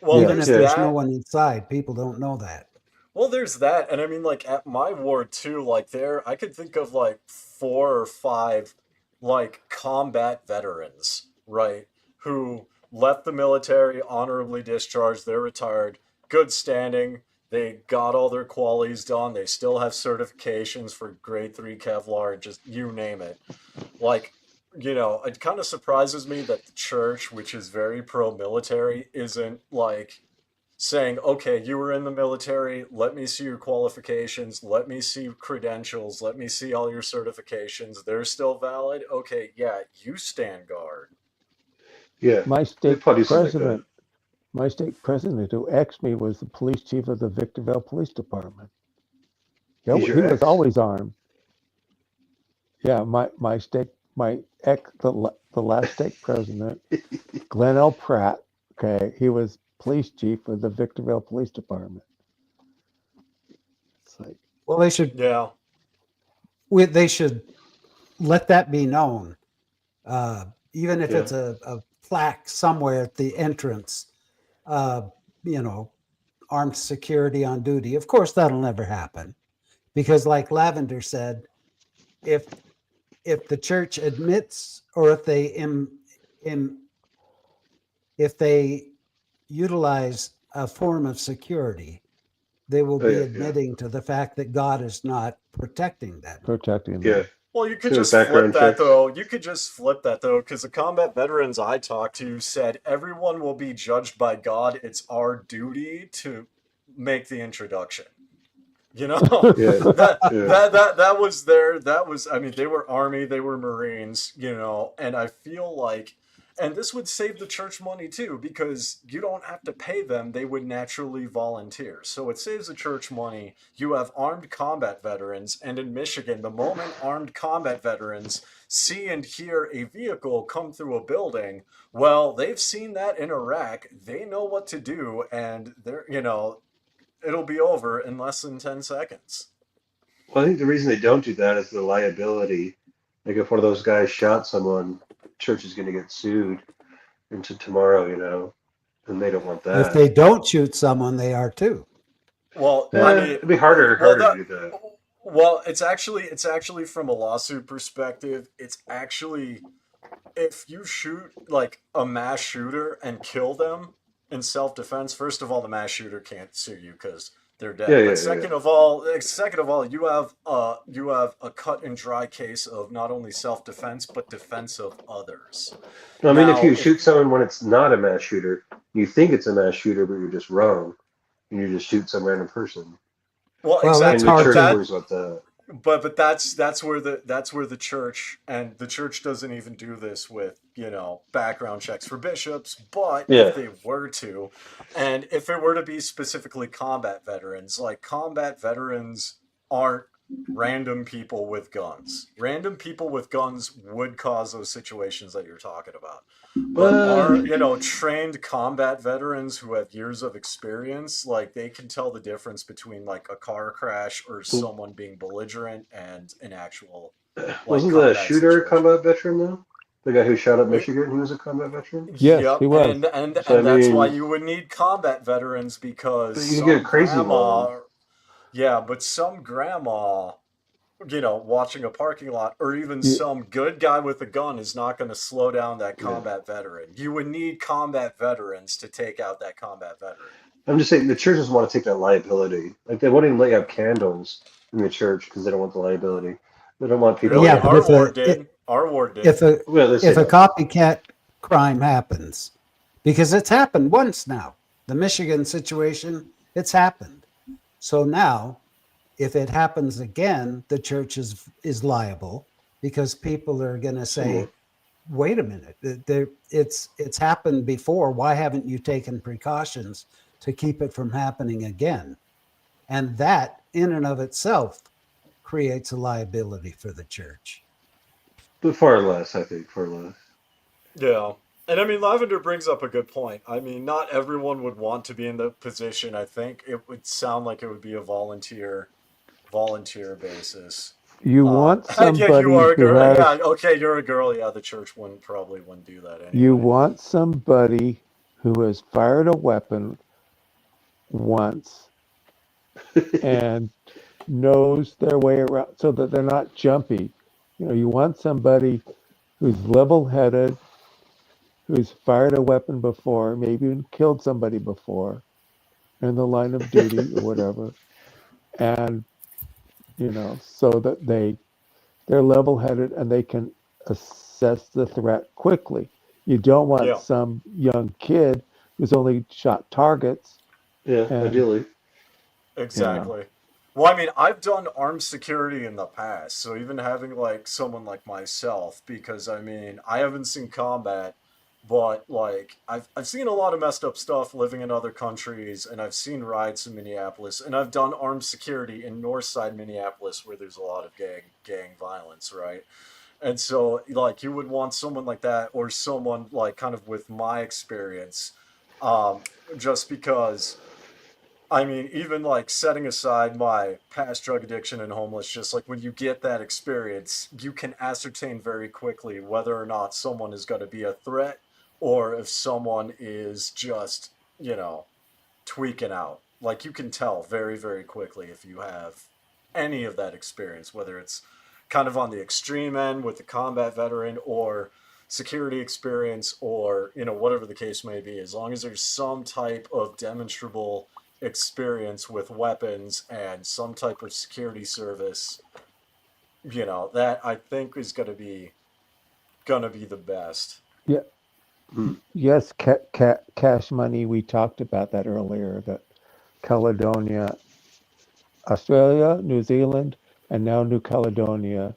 Well, Even if there's there's that. no one inside, people don't know that. Well, there's that, and I mean, like at my ward too. Like I could think of like 4 or 5, like combat veterans, right, who left the military, honorably discharged. They're retired, good standing. They got all their qualities done. They still have certifications for grade 3 Kevlar, just you name it. Like, it kind of surprises me that the church, which is very pro-military, isn't like saying, okay, you were in the military, let me see your qualifications, let me see credentials, let me see all your certifications. They're still valid. Okay, yeah, you stand guard. Yeah. My They state probably do something like that. president, my state president who ex me was the police chief of the Victorville Police Department. He He's your was ex? always armed. Yeah, my ex, the last state president, Glenn L. Pratt. Okay, he was police chief of the Victorville Police Department. It's like, Well, they should Yeah. they should let that be known, even if Yeah. it's a plaque somewhere at the entrance. You know, armed security on duty. Of course, that'll never happen, because, like Lavender said, if the church admits, or if they utilize a form of security, they will Oh, be yeah, yeah. admitting to the fact that God is not protecting them. protecting Yeah. them. Well, you could Do just flip background that checks. though. You could just flip that though, because the combat veterans I talked to said everyone will be judged by God. It's our duty to make the introduction. Yeah. that was I mean, they were Army, they were Marines, and I feel like, and this would save the church money too, because you don't have to pay them. They would naturally volunteer. So it saves the church money. You have armed combat veterans, and in Michigan, the moment armed combat veterans see and hear a vehicle come through a building, well, they've seen that in Iraq. They know what to do, and it'll be over in less than 10 seconds. Well, I think the reason they don't do that is the liability. Like if one of those guys shot someone, the church is going to get sued into tomorrow, and they don't want that. If they don't shoot someone, they are too. Well, I mean, it'd be harder to do that. Well, it's actually from a lawsuit perspective, it's actually, if you shoot like a mass shooter and kill them in self-defense, first of all, the mass shooter can't sue you because they're dead. Yeah, But second of all, you have a cut and dry case of not only self-defense but defense of others. No, I mean, Now, if you shoot someone when it's not a mass shooter, you think it's a mass shooter, but you're just wrong, and you just shoot some random person. well, Well, exactly. that's And the hard church to- worries about that. but that's where the church, and the church doesn't even do this with, you know, background checks for bishops, but Yeah. if they were to, and if it were to be specifically combat veterans, like combat veterans aren't random people with guns. Random people with guns would cause those situations that you're talking about. But our, you know, trained combat veterans who have years of experience, like they can tell the difference between like a car crash or someone being belligerent and an actual like Wasn't the combat shooter a situation. combat veteran though? The guy who shot up It- Michigan, he was a combat veteran. Yes, Yep, he was. So I and that's why mean, you would need combat veterans, because but you can get a some crazy one. grandma, yeah, but some grandma, you know, watching a parking lot, or even You, some good guy with a gun is not going to slow down that Yeah. combat veteran. You would need combat veterans to take out that combat veteran. I'm just saying the churches want to take that liability. Like they won't even let you have candles in the church because they don't want the liability. They don't want people. Really, Yeah, but our ward did. Our ward did. Well, they say if a that. copycat crime happens, because it's happened once now, the Michigan situation, it's happened. So now, if it happens again, the church is liable, because people are going to say, "Wait a minute, it's happened before. Why haven't you taken precautions to keep it from happening again?" And that, in and of itself, creates a liability for the church. But far less, I think, far less. Yeah. And I mean, Lavender brings up a good point. I mean, not everyone would want to be in the position. I think it would sound like it would be a volunteer basis. you want Yeah, you somebody are a who girl. has, Yeah, okay, you're a girl. Yeah, the church probably wouldn't do that anyway. you want somebody who has fired a weapon once and knows their way around so that they're not jumpy. You know, you want somebody who's level-headed, who's fired a weapon before, maybe even killed somebody before in the line of duty or whatever, and you know, so that they're level-headed and they can assess the threat quickly. You don't want Yeah. some young kid who's only shot targets Yeah, and ideally. Exactly. Well, I mean, I've done armed security in the past, so even having like someone like myself, because I mean, I haven't seen combat, but like I've seen a lot of messed up stuff living in other countries, and I've seen riots in Minneapolis, and I've done armed security in North Side Minneapolis, where there's a lot of gang violence, right? And so like you would want someone like that, or someone like kind of with my experience, um, just because. I mean, even like setting aside my past drug addiction and homeless, just like when you get that experience, you can ascertain very quickly whether or not someone is going to be a threat, or if someone is just, you know, tweaking out. Like you can tell very, very quickly if you have any of that experience, whether it's kind of on the extreme end with the combat veteran, or security experience, or, you know, whatever the case may be. As long as there's some type of demonstrable experience with weapons and some type of security service, you know, that I think is going to be the best. yeah, yes, cash money. We talked about that earlier. That Caledonia, Australia, New Zealand, and now New Caledonia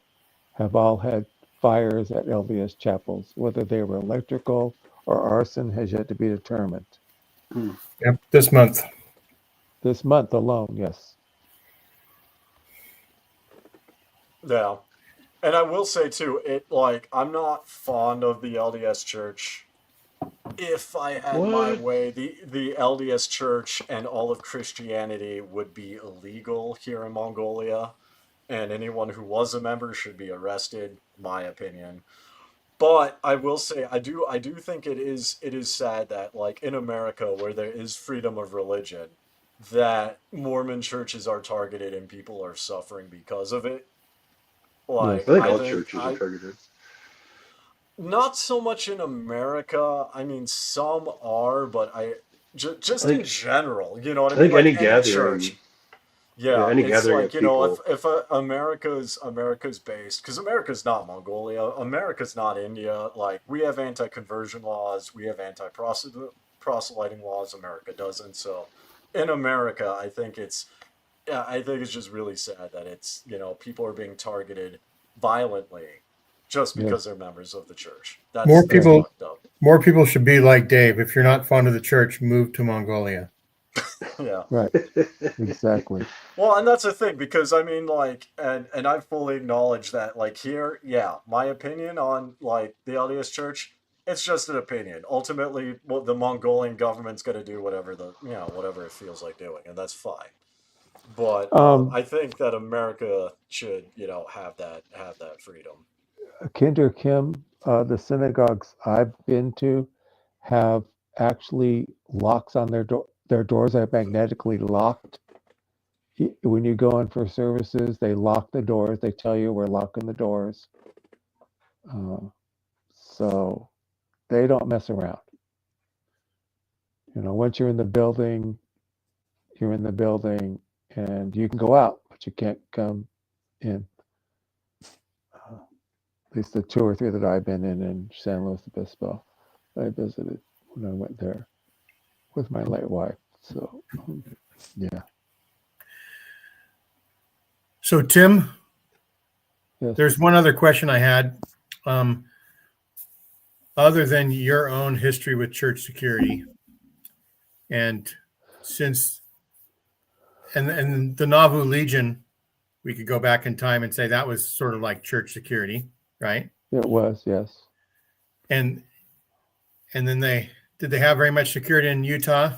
have all had fires at LDS chapels. Whether they were electrical or arson has yet to be determined. Yep, this month. This month alone, yes. Yeah. And I will say too, I'm not fond of the LDS church. If I had my What? way, the LDS church and all of Christianity would be illegal here in Mongolia, and anyone who was a member should be arrested, my opinion. But I will say, I do think it is sad that like in America, where there is freedom of religion, that Mormon churches are targeted and people are suffering because of it. Yes. Like I think I all think churches are targeted. not so much in America. I mean, some are, but just I in think general, you know what I I mean? think Like any any gathering, church. yeah, Yeah, any it's gathering like, of you know, people. if America's based, because America's not Mongolia, America's not India. Like we have anti-conversion laws, we have anti-proselyting laws. America doesn't. So in America, I think it's Yeah, I think it's just really sad that it's, people are being targeted violently just Yes. because they're members of the church. More That's people, fucked up. more people should be like Dave. If you're not fond of the church, move to Mongolia. Yeah. Right. Exactly. Well, and that's the thing, because I mean, like, and I fully acknowledge that, like, here, yeah, my opinion on, like, the LDS Church, it's just an opinion. Ultimately, what the Mongolian government's going to do whatever whatever it feels like doing, and that's fine. But I think that America should, have that freedom. Kinder Kim, the synagogues I've been to have actually locks on their doors are magnetically locked. When you go in for services, they lock the doors. They tell you we're locking the doors. So they don't mess around. Once you're in the building, and you can go out, but you can't come in. At least the 2 or 3 that I've been in San Luis Obispo, I visited when I went there with my late wife. So, yeah. So, Tim, Yes. there's one other question I had. Other than your own history with church security, and the Nauvoo Legion, we could go back in time and say that was sort of like church security, right? It was, yes. And then did they have very much security in Utah?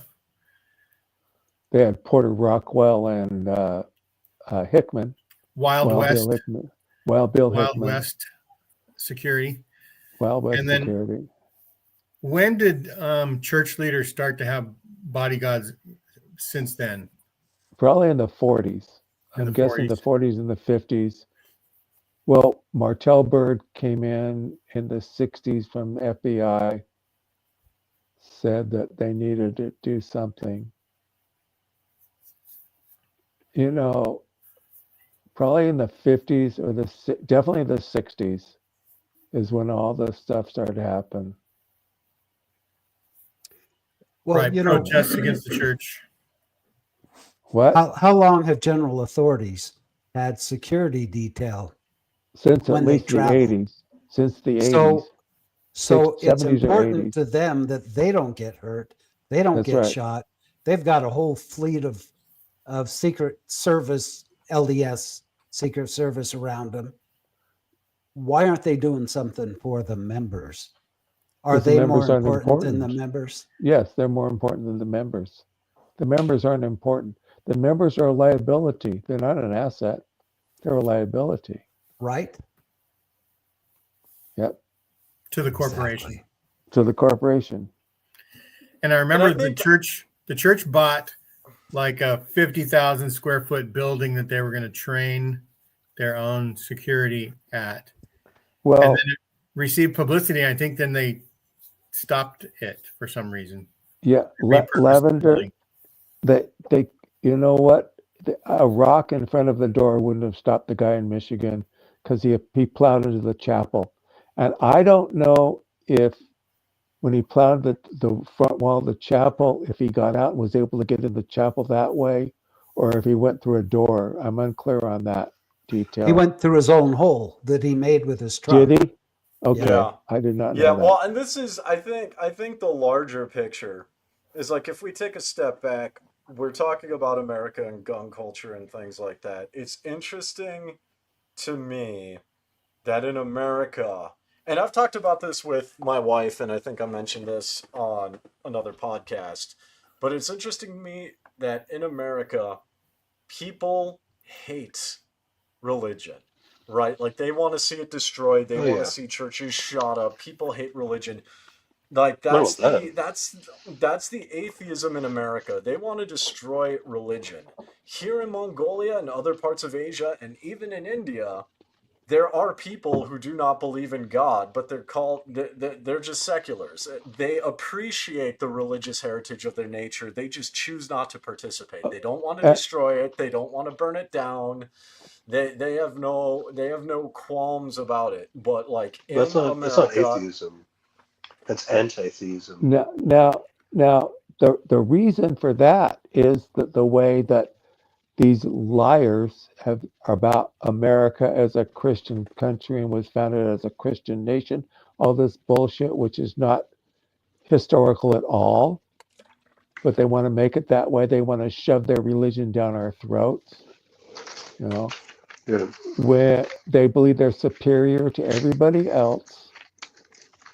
They had Porter Rockwell and Hickman. Wild West. Bill Hickman. Wild West security. Wild West and then, security. When did church leaders start to have bodyguards since then? Probably in the 40s. I'm guessing the 40s and the 50s. Well, Martell Byrd came in the 60s from the FBI, said that they needed to do something. Probably in the 50s or definitely the 60s is when all this stuff started to happen. Well, right, protests against the church. What? How long have general authorities had security detail? Since at least the 80s. Since the 80s. So it's important to them that they don't get hurt. They don't get shot. They've got a whole fleet of Secret Service, LDS Secret Service around them. Why aren't they doing something for the members? Are they more important than the members? Yes, they're more important than the members. The members aren't important. The members are a liability. They're not an asset. They're a liability. Right? Yep. To the corporation. Exactly. To the corporation. And I remember the church bought like a 50,000 square foot building that they were going to train their own security at. Well, and then it received publicity. I think then they stopped it for some reason. Yeah, Lavender. They you know what? A rock in front of the door wouldn't have stopped the guy in Michigan because he plowed into the chapel. And I don't know if when he plowed the front wall of the chapel, if he got out and was able to get into the chapel that way, or if he went through a door. I'm unclear on that detail. He went through his own hole that he made with his truck. Did he? Okay. Yeah. I did not know Yeah, that. well, and this is, I think the larger picture is like, if we take a step back, we're talking about America and gun culture and things like that. It's interesting to me that in America, and I've talked about this with my wife, and I think I mentioned this on another podcast, but it's interesting to me that in America, people hate religion, right? Like, they want to see it destroyed. They want to see churches shot up. People hate religion. Like, that's the atheism in America. They want to destroy religion. Here in Mongolia and other parts of Asia, and even in India, there are people who do not believe in God, but they're just seculars. They appreciate the religious heritage of their nature. They just choose not to participate. They don't want to destroy it. They don't want to burn it down. They have no qualms about it. But like in America, that's not atheism. That's anti-theism. Now, the reason for that is that the way that these liars have about America as a Christian country and was founded as a Christian nation. All this bullshit, which is not historical at all, but they want to make it that way. They want to shove their religion down our throats, you know, Yeah. where they believe they're superior to everybody else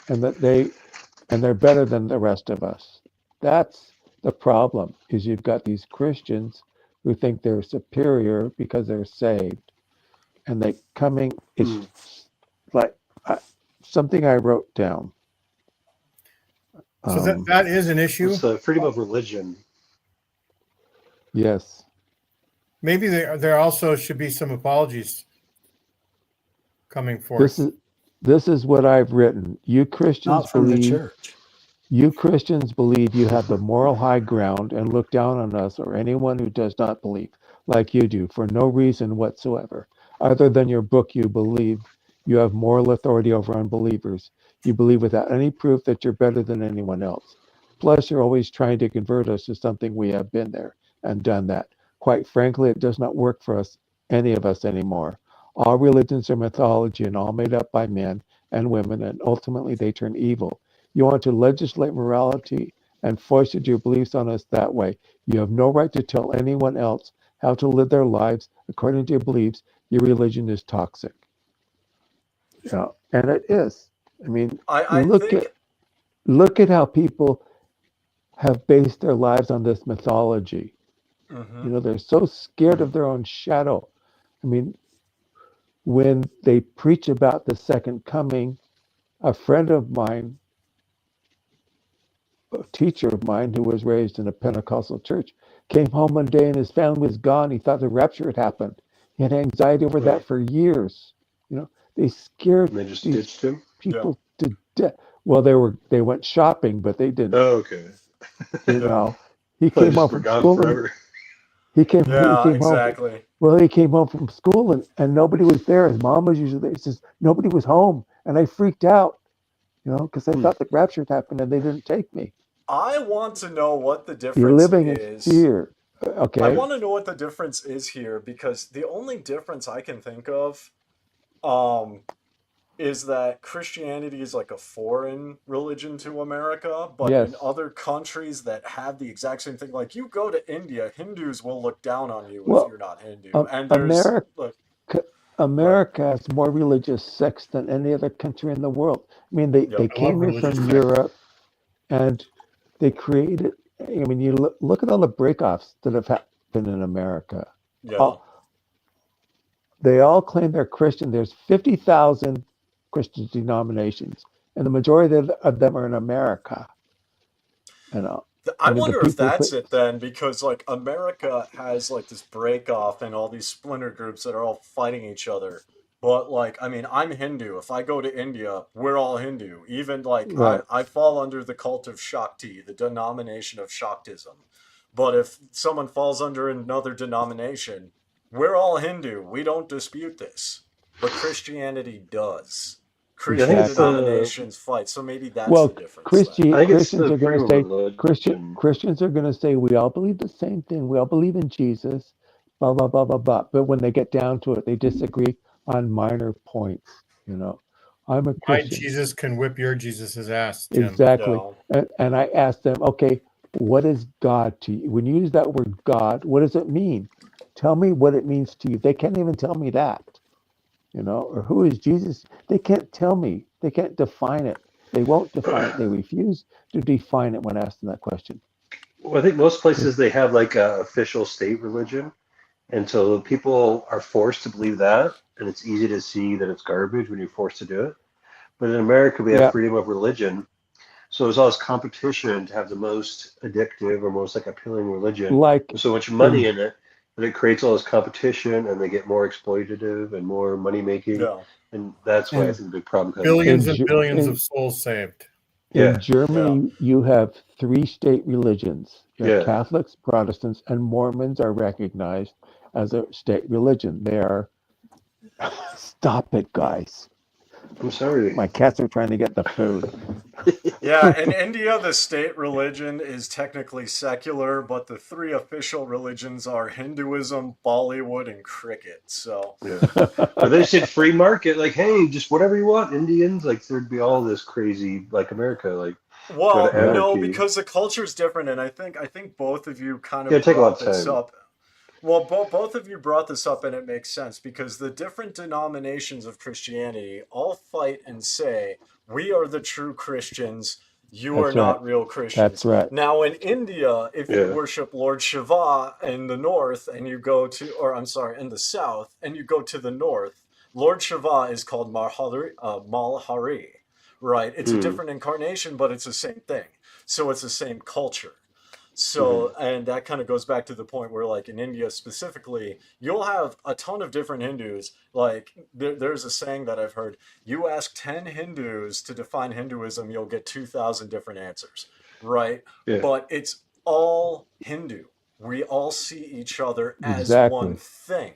and that they're better than the rest of us. That's the problem, is you've got these Christians who think they're superior because they're saved. And it's like something I wrote down. So that is an issue. It's the freedom of religion. Yes. Maybe there also should be some apologies coming forth. This is what I've written. You Christians Not from the believe church. you Christians believe you have the moral high ground and look down on us or anyone who does not believe like you do for no reason whatsoever. Other than your book, you believe you have moral authority over unbelievers. You believe without any proof that you're better than anyone else. Plus, you're always trying to convert us to something we have been there and done that. Quite frankly, it does not work for us, any of us anymore. All religions are mythology and all made up by men and women, and ultimately they turn evil. You want to legislate morality and foisted your beliefs on us that way. You have no right to tell anyone else how to live their lives according to your beliefs. Your religion is toxic. Yeah, and it is. I mean, I think look at how people have based their lives on this mythology. You know, they're so scared of their own shadow. I mean, when they preach about the second coming, a friend of mine, a teacher of mine who was raised in a Pentecostal church, came home one day and his family was gone. He thought the rapture had happened. He had anxiety over that for years. You know, they scared And they just these ditched him? people to death. Well, they went shopping, but they didn't. Oh, okay. You know, he They came home just were from gone school and forever. he came home. exactly. Well, he came home from school and nobody was there. His mom was usually there. He says nobody was home, and I freaked out. You know, because I thought the rapture had happened and they didn't take me. I want to know what the You're difference living in is. fear. I Okay. want to know what the difference is here, because the only difference I can think of is that Christianity is like a foreign religion to America, but in Yes. other countries that have the exact same thing, like you go to India, Hindus will look down on you if Well, you're not Hindu. And there's America, like, America has more religious sects than any other country in the world. I mean, they Yep. I love came here religious from sects. Europe and they created, I mean, you look at all the breakoffs that have happened in America. yeah, They all claim they're Christian. There's 50,000 Christian denominations, and the majority of them are in America. You know, I mean, the wonder if people that's it then, because like America has like this break off and all these splinter groups that are all fighting each other. But like, I mean, I'm Hindu. If I go to India, we're all Hindu. Even like right. I fall under the cult of Shakti, the denomination of Shaktism. But if someone falls under another denomination, we're all Hindu. We don't dispute this. But Christianity does. Yeah, I think Christian it's denominations fight. So maybe that's Well, the difference then. I think it's Christians the are going to freedom of say religion. Christians are going to say we all believe the same thing. We all believe in Jesus, blah blah blah blah blah. But when they get down to it, they disagree on minor points. You know, I'm a My Christian. Jesus can whip your Jesus's ass, Tim. Exactly. Yeah. And I asked them, okay, what is God to you? When you use that word God, what does it mean? Tell me what it means to you. They can't even tell me that, you know, or who is Jesus? They can't tell me. They can't define it. They won't define it. They refuse to define it when asked that question. Well, I think most places they have like a official state religion, and so people are forced to believe that, and it's easy to see that it's garbage when you're forced to do it. But in America, we have Yeah, freedom of religion, so there's all this competition to have the most addictive or most like appealing religion. like There's so much in money in it that it creates all this competition, and they get more exploitative and more money making, Yeah. and that's why I And think the big problem comes in. Billions in and Ge- billions of souls saved. in Yeah, Yeah. Germany, you have three state religions. You have yeah. Catholics, Protestants, and Mormons are recognized as a state religion. They are, stop it, guys. I'm sorry. My cats are trying to get the food. Yeah, in India, the state religion is technically secular, but the three official religions are Hinduism, Bollywood, and cricket. So, Yeah. But they said free market, like, hey, just whatever you want, Indians. Like, there'd be all this crazy, like America, like, go to well, Yeah. no, anarchy. because the culture is different, and I think both of you kind Yeah, of take a lot brought of this time. up. Well, both of you brought this up, and it makes sense because the different denominations of Christianity all fight and say, we are the true Christians, you are That's right. not real That's Christians. right. Now, in India, if you Yeah. worship Lord Shiva in the north and you go to, or I'm sorry, in the south, and you go to the north, Lord Shiva is called Malhari, right? It's a Mm. different incarnation, but it's the same thing. So it's the same culture. Mm-hmm. So, and that kind of goes back to the point where, like in India specifically, you'll have a ton of different Hindus. Like, there's a saying that I've heard: you ask 10 Hindus to define Hinduism, you'll get 2,000 different answers, right? Yeah. But it's all Hindu. We all see each other as one Exactly. thing,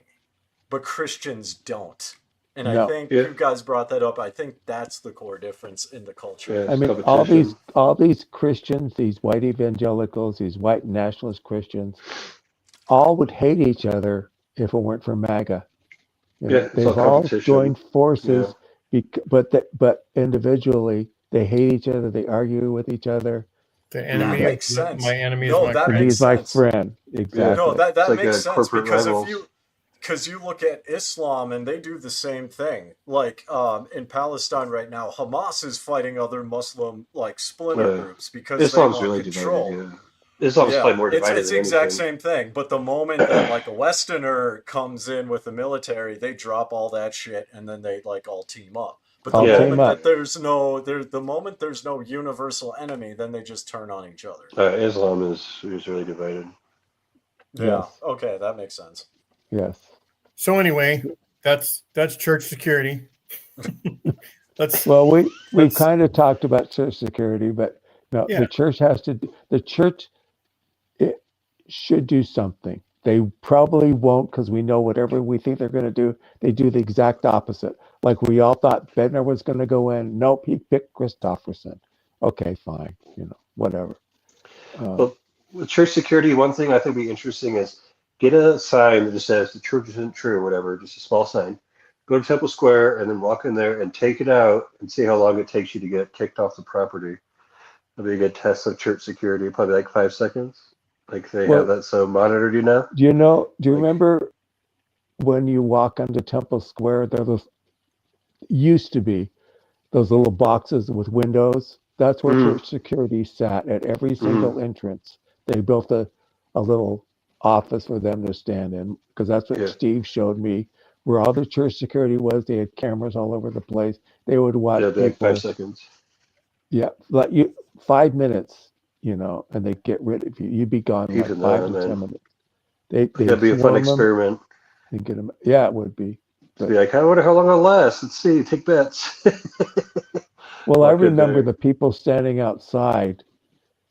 but Christians don't. And I No. think Yeah. you guys brought that up. I think that's the core difference in the culture. Yeah. I It's mean, competition. all these Christians, these white evangelicals, these white nationalist Christians, all would hate each other if it weren't for MAGA. You know, Yeah. It's all they've all competition. joined Yeah. forces, but individually they hate each other. They argue with each other. The That enemy, makes sense. my enemy is No, my that friend. makes He's my sense. friend. Yeah. Exactly. No, It's that like makes a sense corporate because rivals. because you look at Islam and they do the same thing. Like in Palestine right now, Hamas is fighting other Muslim like splinter Uh, groups because they Islam's want really control. divided. Yeah. Islam's probably Yeah, more it's divided the than exact anything. same thing. But the moment that like a Westerner comes in with the military, they drop all that shit and then they like all team up. But the All Yeah. team moment up. that the moment there's no universal enemy, then they just turn on each other. Islam is really divided. Yeah. Yes. Okay, that makes sense. Yes. So anyway, that's church security. let's Well, we've let's kind of talked about church security, but no, yeah. the church it should do something. They probably won't because we know whatever we think they're going to do, they do the exact opposite. Like we all thought Bednar was going to go in. Nope, he picked Christofferson. Okay, fine. You know, whatever. Well, with church security, one thing I think would be interesting is get a sign that just says the church isn't true or whatever, just a small sign. Go to Temple Square and then walk in there and take it out and see how long it takes you to get kicked off the property. That'll be a good test of church security, probably like 5 seconds. Like they have Well, that so monitored, you know? do you Like, remember when you walk onto Temple Square, there used to be those little boxes with windows. That's where mm, church security sat at every mm, single entrance. They built a little office for them to stand in because that's what yeah, Steve showed me where all the church security was. They had cameras all over the place. They would watch it'll be like people. 5 seconds. Yeah, like you 5 minutes, you know, and they get rid of you. You'd be gone in like Even 5 that, to 10 man. minutes. They'd That'd be a fun swarm them experiment. and get them. Yeah, it would be. To But be like, I wonder how long it'll last. Let's see, take bets. well, I Walk in remember there. the people standing outside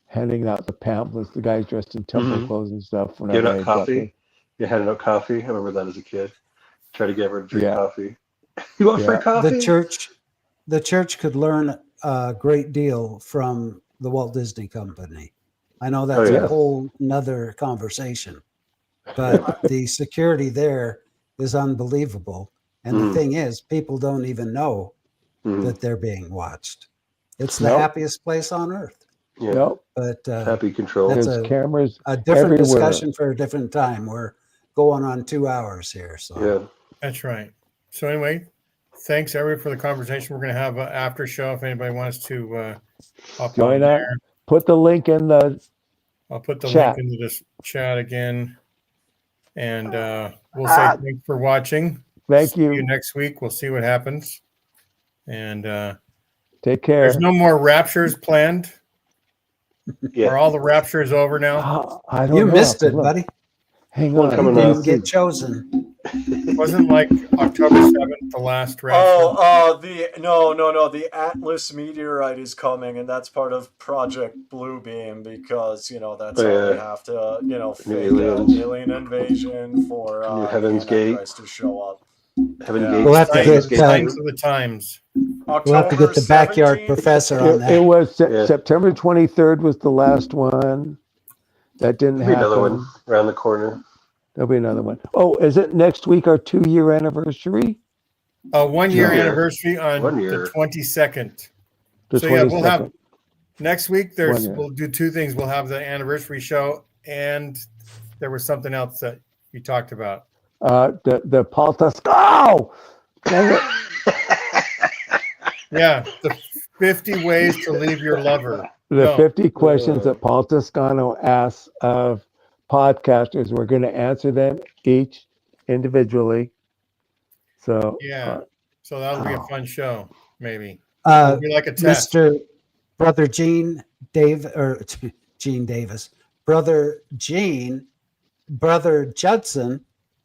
handing out the pamphlets, the guys dressed in temple Mm-hmm. clothes and stuff Giving whenever out they got there. coffee. You handing out coffee. I remember that as a kid. Try to get everyone to drink Yeah, coffee. You want free yeah, coffee? The church could learn a great deal from the Walt Disney Company. I know Oh that's a yeah. yes. whole nother conversation, Yeah. but the security there is unbelievable. And the Mm-hmm. thing is, people don't even know Mm-hmm. that they're being watched. It's the Nope, happiest place on earth. Yeah. nope. But Happy control. that's There's cameras a different everywhere. discussion for a different time. We're going on 2 hours here. So Yeah. That's right. So anyway, thanks everyone for the conversation. We're going to have an after show if anybody wants to hop on Join there. up. Put the link in the I'll put the chat. link into this chat again. And we'll say thanks for watching. Thank See you you. next week. We'll see what happens. And Take there's care. no more raptures planned. Yeah. Are all the raptures over now? I don't you know. I missed have to it, look. buddy. Hang One on. You coming Let me up. didn't see. get chosen. Wasn't like October 7th the last rapture? Oh, the Atlas meteorite is coming, and that's part of Project Bluebeam because that's Oh how they yeah. have to New fake aliens. alien invasion for New the Heaven's Gate. Antichrist to show up. Have Yeah. engaged We'll have to Lionsgate get, Signs too. of the times. We'll have to get the backyard 17th? professor on It that. was Yeah. September 23rd was the last one. That didn't There'll be another happen. one around the corner. There'll be another one. Oh, is it next week our 2-year anniversary? A 1-year 2 year. anniversary on 1 the year. 22nd. The So yeah, 22nd. we'll have next week. 1 year. We'll do 2 things. We'll have the anniversary show, and there was something else that you talked about. The Paul Toscano. Yeah, the 50 ways to leave your lover. The No. 50 questions that Paul Toscano asks of podcasters. We're going to answer them each individually. So Yeah. So that'll be a fun show, maybe. Uh, It'll be like a test. Mr. Brother Gene Gene Davis, Brother Judson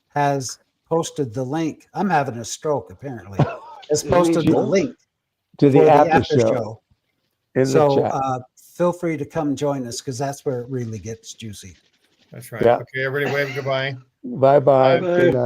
has posted the link. I'm having a stroke apparently. Has posted the link to the for after show. In So the chat. feel free to come join us because that's where it really gets juicy. That's right. Yeah. Okay, everybody wave goodbye. Bye-bye. Bye. Good night.